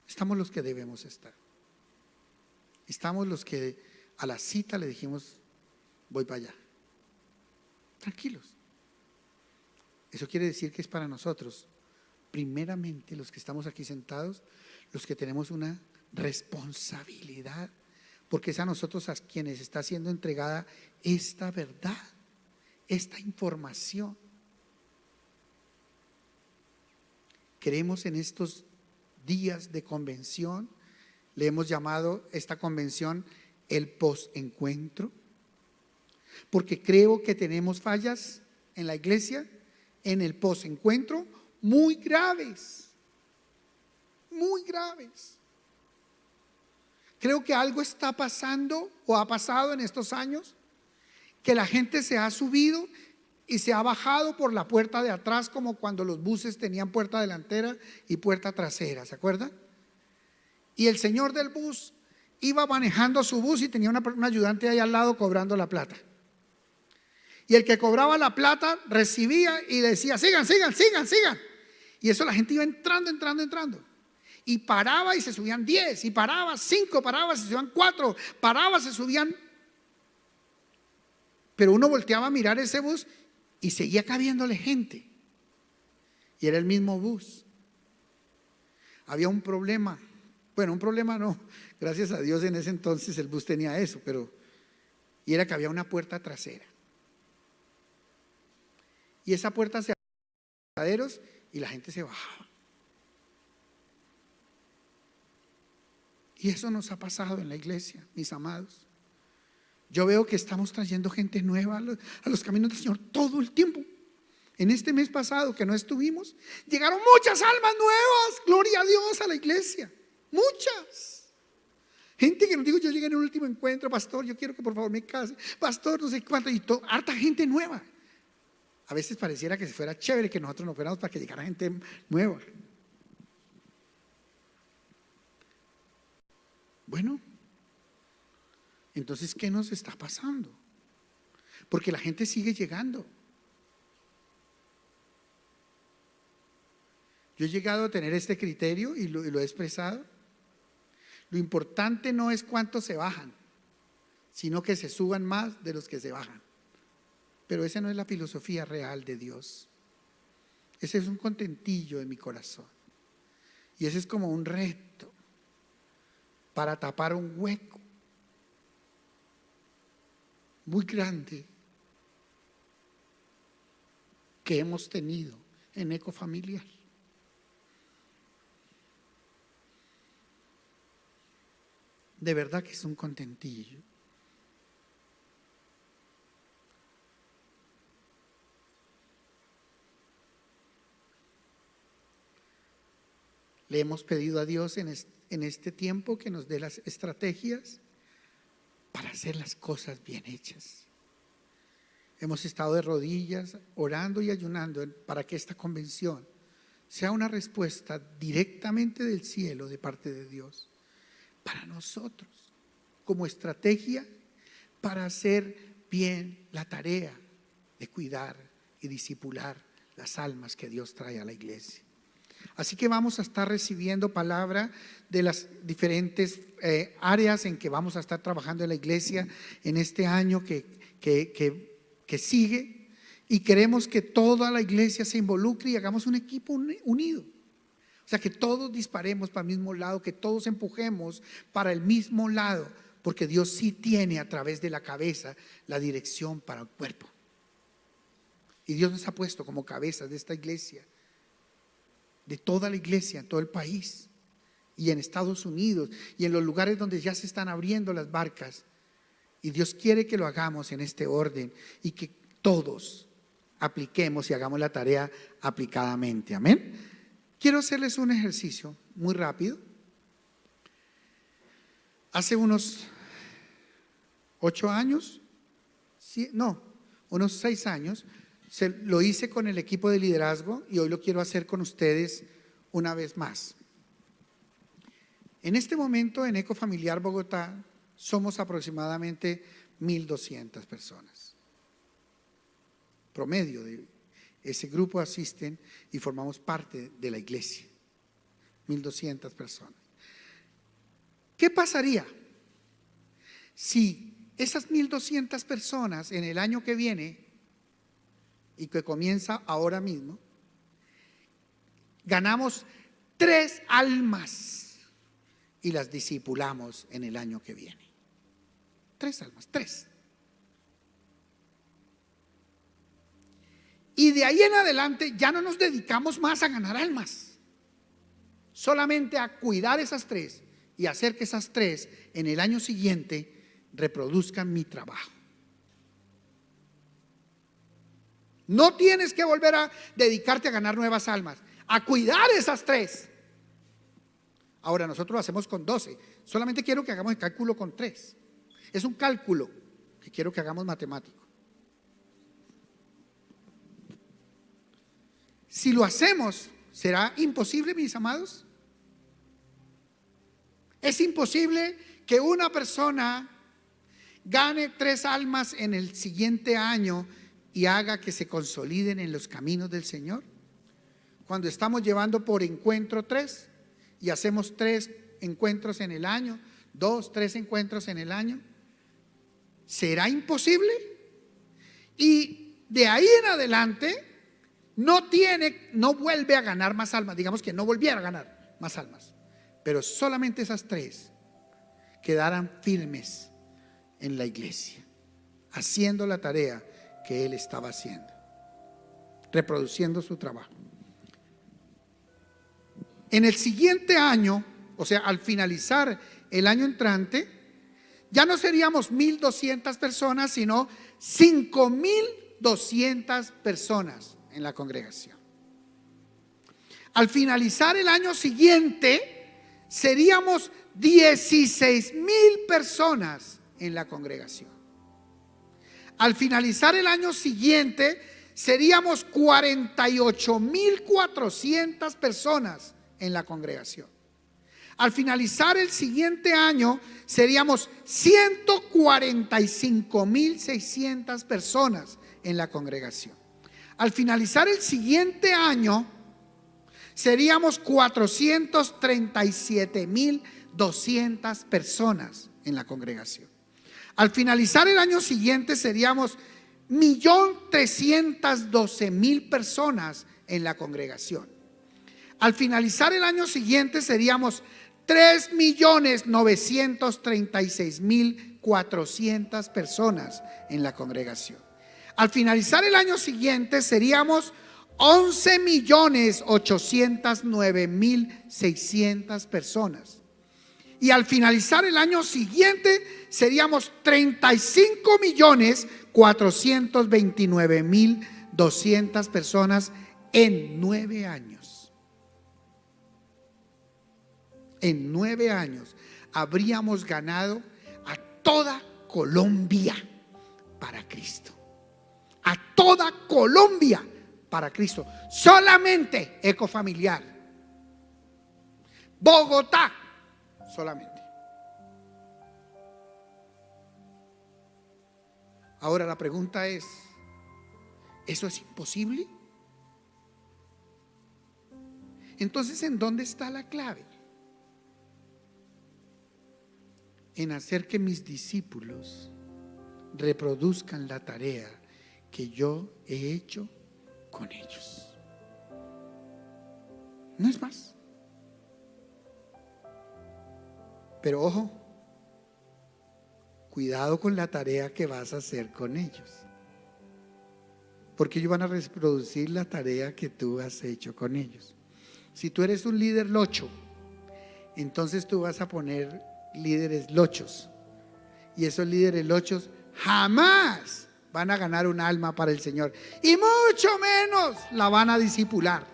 Estamos los que debemos estar. Estamos los que a la cita le dijimos, voy para allá. Tranquilos. Eso quiere decir que es para nosotros, primeramente los que estamos aquí sentados, los que tenemos una responsabilidad, porque es a nosotros a quienes está siendo entregada esta verdad, esta información. Queremos en estos días de convención, le hemos llamado esta convención el postencuentro, porque creo que tenemos fallas en la iglesia en el postencuentro muy graves, muy graves. Creo que algo está pasando o ha pasado en estos años, que la gente se ha subido y se ha bajado por la puerta de atrás, como cuando los buses tenían puerta delantera y puerta trasera, ¿se acuerdan? Y el señor del bus iba manejando su bus y tenía un ayudante ahí al lado cobrando la plata. Y el que cobraba la plata recibía y decía, sigan. Y eso la gente iba entrando. Y paraba y se subían 10, y paraba 5, paraba, se subían 4, paraba, se subían Pero uno volteaba a mirar ese bus y seguía cabiéndole gente. Y era el mismo bus. Había un problema. Bueno, un problema no. Gracias a Dios en ese entonces el bus tenía eso, y era que había una puerta trasera. Y esa puerta se abría y la gente se bajaba. Y eso nos ha pasado en la iglesia, mis amados. Yo veo que estamos trayendo gente nueva a los caminos del Señor todo el tiempo. En este mes pasado que no estuvimos, llegaron muchas almas nuevas, gloria a Dios, a la iglesia. Muchas. Gente que nos dijo: yo llegué en el último encuentro, pastor, yo quiero que por favor me case, pastor, no sé cuánto, y harta gente nueva. A veces pareciera que fuera chévere que nosotros nos fuéramos para que llegara gente nueva. Bueno, entonces, ¿qué nos está pasando? Porque la gente sigue llegando. Yo he llegado a tener este criterio y lo he expresado. Lo importante no es cuántos se bajan, sino que se suban más de los que se bajan. Pero esa no es la filosofía real de Dios. Ese es un contentillo de mi corazón. Y ese es como un reto para tapar un hueco muy grande que hemos tenido en Ecofamiliar. De verdad que es un contentillo. Le hemos pedido a Dios en este tiempo que nos dé las estrategias para hacer las cosas bien hechas. Hemos estado de rodillas orando y ayunando para que esta convención sea una respuesta directamente del cielo de parte de Dios para nosotros, como estrategia para hacer bien la tarea de cuidar y discipular las almas que Dios trae a la iglesia. Así que vamos a estar recibiendo palabra de las diferentes áreas en que vamos a estar trabajando en la iglesia en este año que sigue, y queremos que toda la iglesia se involucre y hagamos un equipo unido. O sea, que todos disparemos para el mismo lado, que todos empujemos para el mismo lado, porque Dios sí tiene a través de la cabeza la dirección para el cuerpo. Y Dios nos ha puesto como cabezas de esta iglesia, de toda la iglesia en todo el país y en Estados Unidos y en los lugares donde ya se están abriendo las barcas. Y Dios quiere que lo hagamos en este orden y que todos apliquemos y hagamos la tarea aplicadamente. Amén. Quiero hacerles un ejercicio muy rápido. Hace unos 8 años, unos 6 años, lo hice con el equipo de liderazgo y hoy lo quiero hacer con ustedes una vez más. En este momento en Ecofamiliar Bogotá somos aproximadamente 1,200 personas. Promedio de ese grupo asisten y formamos parte de la iglesia. 1,200 personas. ¿Qué pasaría si esas 1,200 personas en el año que viene y que comienza ahora mismo, ganamos 3 almas y las discipulamos en el año que viene? 3 almas, 3. Y de ahí en adelante ya no nos dedicamos más a ganar almas, solamente a cuidar esas 3 y hacer que esas 3 en el año siguiente reproduzcan mi trabajo. No tienes que volver a dedicarte a ganar nuevas almas, a cuidar esas 3. Ahora nosotros lo hacemos con 12. Solamente quiero que hagamos el cálculo con 3. Es un cálculo que quiero que hagamos matemático. Si lo hacemos, ¿será imposible, mis amados? Es imposible que una persona gane 3 almas en el siguiente año y haga que se consoliden en los caminos del Señor, cuando estamos llevando por encuentro 3 y hacemos 3 encuentros en el año, 2, 3 encuentros en el año. ¿Será imposible? Y de ahí en adelante no vuelve a ganar más almas. Digamos que no volviera a ganar más almas, pero solamente esas 3 quedaran firmes en la iglesia, haciendo la tarea que él estaba haciendo, reproduciendo su trabajo. En el siguiente año, o sea, al finalizar el año entrante, ya no seríamos 1,200 personas, sino 5,200 personas en la congregación. Al finalizar el año siguiente, seríamos 16,000 personas en la congregación. Al finalizar el año siguiente, seríamos 48,400 personas en la congregación. Al finalizar el siguiente año, seríamos 145,600 personas en la congregación. Al finalizar el siguiente año, seríamos 437,200 personas en la congregación. Al finalizar el año siguiente, seríamos 1,312,000 personas en la congregación. Al finalizar el año siguiente, seríamos 3,936,400 personas en la congregación. Al finalizar el año siguiente, seríamos 11,809,600 personas. Y al finalizar el año siguiente, seríamos 35,429,200 personas en 9 años. En 9 años habríamos ganado a toda Colombia para Cristo. A toda Colombia para Cristo. Solamente Ecofamiliar, Bogotá, solamente. Ahora la pregunta es, ¿eso es imposible? Entonces, ¿en dónde está la clave? En hacer que mis discípulos reproduzcan la tarea que yo he hecho con ellos. No es más. Pero ojo, cuidado con la tarea que vas a hacer con ellos, porque ellos van a reproducir la tarea que tú has hecho con ellos. Si tú eres un líder locho, entonces tú vas a poner líderes lochos, y esos líderes lochos jamás van a ganar un alma para el Señor, y mucho menos la van a discipular.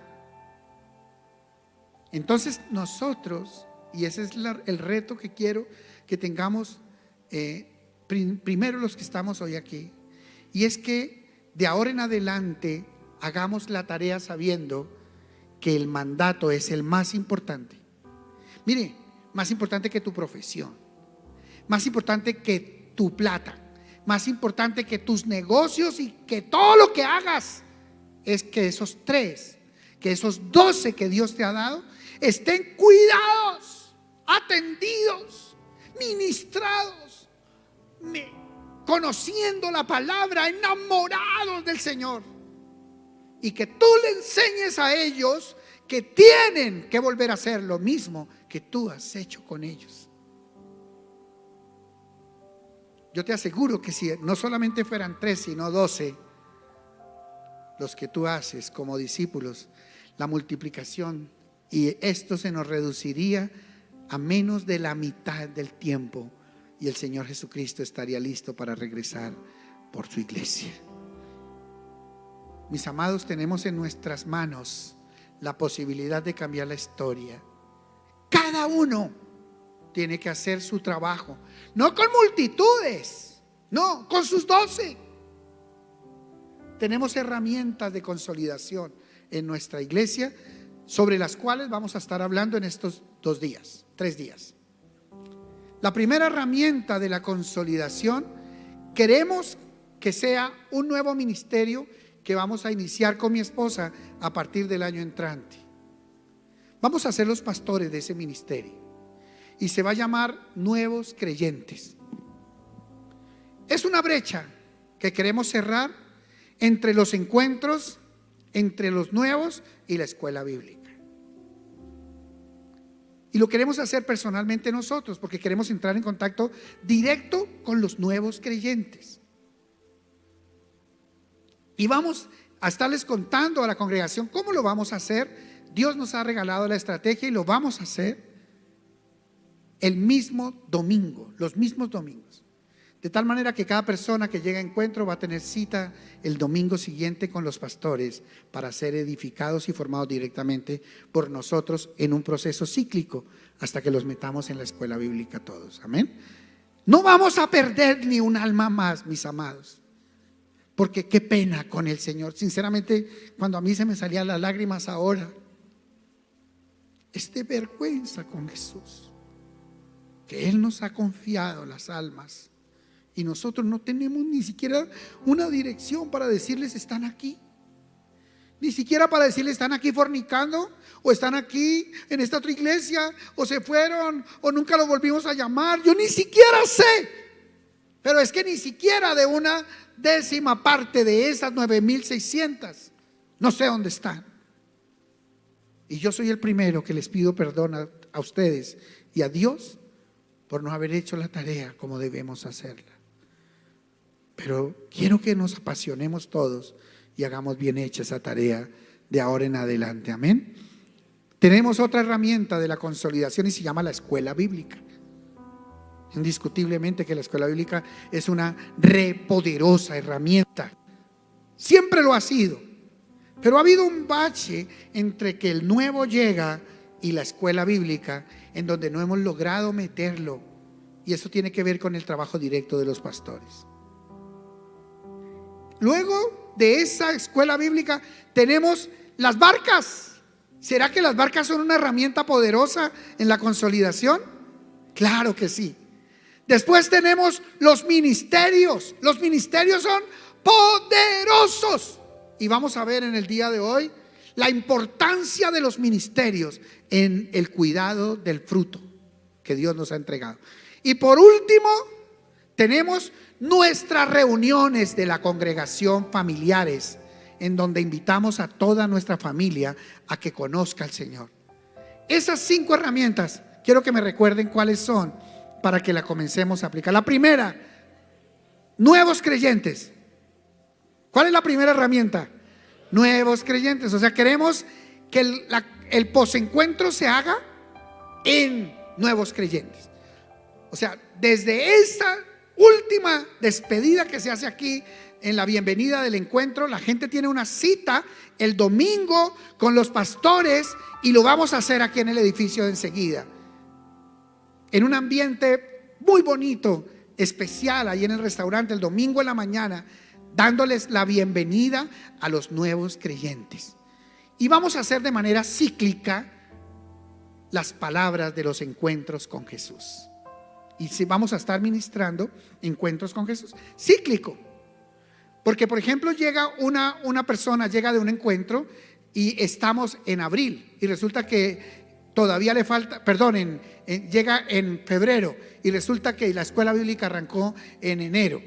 Entonces nosotros, y ese es el reto que quiero que tengamos primero los que estamos hoy aquí, y es que de ahora en adelante hagamos la tarea sabiendo que el mandato es el más importante. Mire, más importante que tu profesión, más importante que tu plata, más importante que tus negocios y que todo lo que hagas, es que esos 3, que esos 12 que Dios te ha dado estén cuidados, atendidos, ministrados, conociendo la palabra, enamorados del Señor, y que tú le enseñes a ellos que tienen que volver a hacer lo mismo que tú has hecho con ellos. Yo te aseguro que si no solamente fueran 3, sino 12 los que tú haces como discípulos, la multiplicación, y esto se nos reduciría a menos de la mitad del tiempo, y el Señor Jesucristo estaría listo para regresar por su iglesia. Mis amados, tenemos en nuestras manos la posibilidad de cambiar la historia. Cada uno tiene que hacer su trabajo, no con multitudes, no, con sus 12. Tenemos herramientas de consolidación en nuestra iglesia, sobre las cuales vamos a estar hablando en estos 3 días. La primera herramienta de la consolidación, queremos que sea un nuevo ministerio que vamos a iniciar con mi esposa a partir del año entrante. Vamos a ser los pastores de ese ministerio, y se va a llamar Nuevos Creyentes. Es una brecha que queremos cerrar entre los encuentros, entre los nuevos y la escuela bíblica. Y lo queremos hacer personalmente nosotros, porque queremos entrar en contacto directo con los nuevos creyentes. Y vamos a estarles contando a la congregación cómo lo vamos a hacer. Dios nos ha regalado la estrategia y lo vamos a hacer el mismo domingo, los mismos domingos. De tal manera que cada persona que llega a encuentro va a tener cita el domingo siguiente con los pastores para ser edificados y formados directamente por nosotros en un proceso cíclico hasta que los metamos en la escuela bíblica todos. Amén. No vamos a perder ni un alma más, mis amados, porque qué pena con el Señor. Sinceramente, cuando a mí se me salían las lágrimas ahora, es de vergüenza con Jesús, que Él nos ha confiado las almas. Y nosotros no tenemos ni siquiera una dirección para decirles están aquí. Ni siquiera para decirles están aquí fornicando, o están aquí en esta otra iglesia, o se fueron, o nunca los volvimos a llamar. Yo ni siquiera sé. Pero es que ni siquiera de una décima parte de esas 9,600 no sé dónde están. Y yo soy el primero que les pido perdón a ustedes y a Dios por no haber hecho la tarea como debemos hacerla. Pero quiero que nos apasionemos todos y hagamos bien hecha esa tarea de ahora en adelante. Amén. Tenemos otra herramienta de la consolidación y se llama la escuela bíblica. Indiscutiblemente que la escuela bíblica es una poderosa herramienta. Siempre lo ha sido. Pero ha habido un bache entre que el nuevo llega y la escuela bíblica, en donde no hemos logrado meterlo. Y eso tiene que ver con el trabajo directo de los pastores. Luego de esa escuela bíblica tenemos las barcas. ¿Será que las barcas son una herramienta poderosa en la consolidación? Claro que sí. Después tenemos los ministerios. Los ministerios son poderosos. Y vamos a ver en el día de hoy la importancia de los ministerios en el cuidado del fruto que Dios nos ha entregado. Y por último, tenemos nuestras reuniones de la congregación familiares, en donde invitamos a toda nuestra familia a que conozca al Señor. Esas 5 herramientas, quiero que me recuerden cuáles son para que la comencemos a aplicar. La primera, nuevos creyentes. ¿Cuál es la primera herramienta? Nuevos creyentes. O sea, queremos que el posencuentro se haga en nuevos creyentes. O sea, desde esa última despedida que se hace aquí en la bienvenida del encuentro, la gente tiene una cita el domingo con los pastores y lo vamos a hacer aquí en el edificio de enseguida, en un ambiente muy bonito, especial, ahí en el restaurante el domingo en la mañana, dándoles la bienvenida a los nuevos creyentes. Y vamos a hacer de manera cíclica las palabras de los encuentros con Jesús. Y si vamos a estar ministrando encuentros con Jesús, cíclico. Porque por ejemplo llega una persona, llega de un encuentro y estamos en abril y resulta que todavía le falta, perdón, llega en febrero y resulta que la escuela bíblica arrancó en enero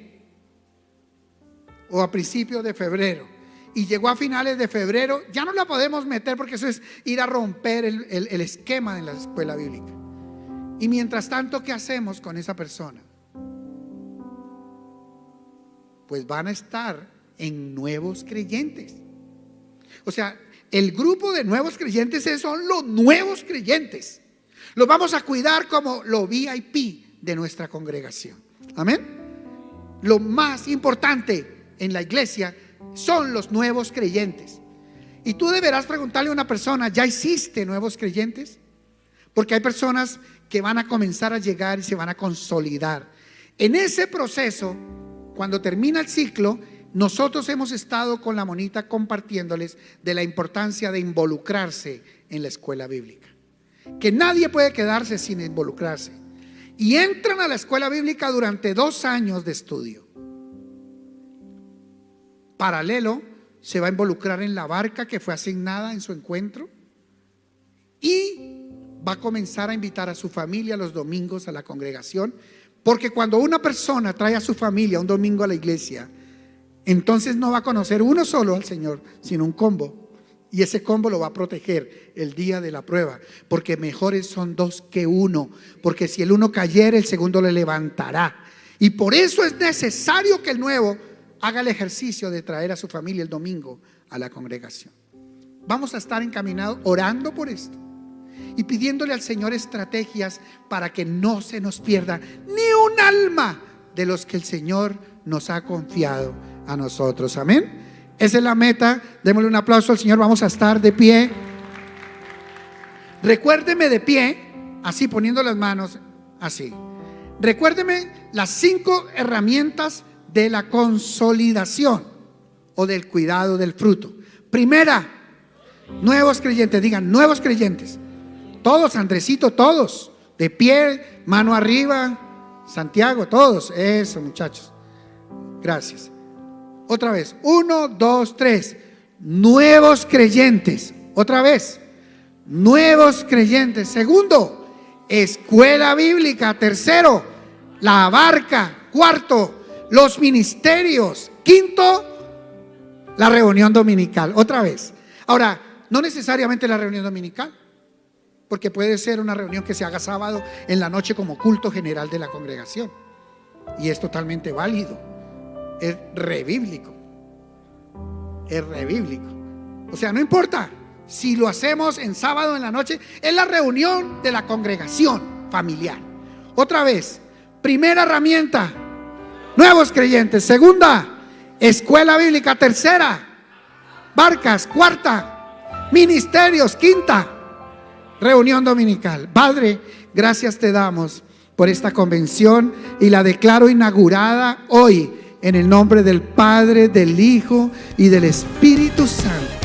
o a principios de febrero y llegó a finales de febrero. Ya no la podemos meter porque eso es ir a romper el esquema de la escuela bíblica. Y mientras tanto, ¿qué hacemos con esa persona? Pues van a estar en nuevos creyentes. O sea, el grupo de nuevos creyentes son los nuevos creyentes. Los vamos a cuidar como lo VIP de nuestra congregación. Amén. Lo más importante en la iglesia son los nuevos creyentes. Y tú deberás preguntarle a una persona: ¿ya hiciste nuevos creyentes? Porque hay personas que van a comenzar a llegar y se van a consolidar. En ese proceso, cuando termina el ciclo, nosotros hemos estado con la monita compartiéndoles de la importancia de involucrarse en la escuela bíblica. Que nadie puede quedarse sin involucrarse. Y entran a la escuela bíblica durante 2 años de estudio. Paralelo, se va a involucrar en la barca que fue asignada en su encuentro. Y va a comenzar a invitar a su familia los domingos a la congregación. Porque cuando una persona trae a su familia un domingo a la iglesia, entonces no va a conocer uno solo al Señor, sino un combo. Y ese combo lo va a proteger el día de la prueba, porque mejores son dos que uno, porque si el uno cayere, el segundo le levantará. Y por eso es necesario que el nuevo haga el ejercicio de traer a su familia el domingo a la congregación. Vamos a estar encaminados orando por esto y pidiéndole al Señor estrategias para que no se nos pierda ni un alma de los que el Señor nos ha confiado a nosotros. Amén. Esa es la meta. Démosle un aplauso al Señor. Vamos a estar de pie. Recuérdeme de pie, así poniendo las manos así. Recuérdeme las 5 herramientas de la consolidación o del cuidado del fruto. Primera, nuevos creyentes. Digan, nuevos creyentes. Todos, Andresito, todos. De pie, mano arriba. Santiago, todos. Eso, muchachos. Gracias. Otra vez, 1, 2, 3. Nuevos creyentes. Otra vez, nuevos creyentes. Segundo, escuela bíblica. Tercero, la barca. Cuarto, los ministerios. Quinto, la reunión dominical. Otra vez. Ahora, no necesariamente la reunión dominical, porque puede ser una reunión que se haga sábado en la noche como culto general de la congregación, y es totalmente válido. Es rebíblico. Es rebíblico. O sea, no importa si lo hacemos en sábado en la noche, es la reunión de la congregación familiar. Otra vez, primera herramienta, nuevos creyentes. Segunda, escuela bíblica. Tercera, barcas. Cuarta, ministerios. Quinta, reunión dominical. Padre, gracias te damos por esta convención y la declaro inaugurada hoy en el nombre del Padre, del Hijo y del Espíritu Santo.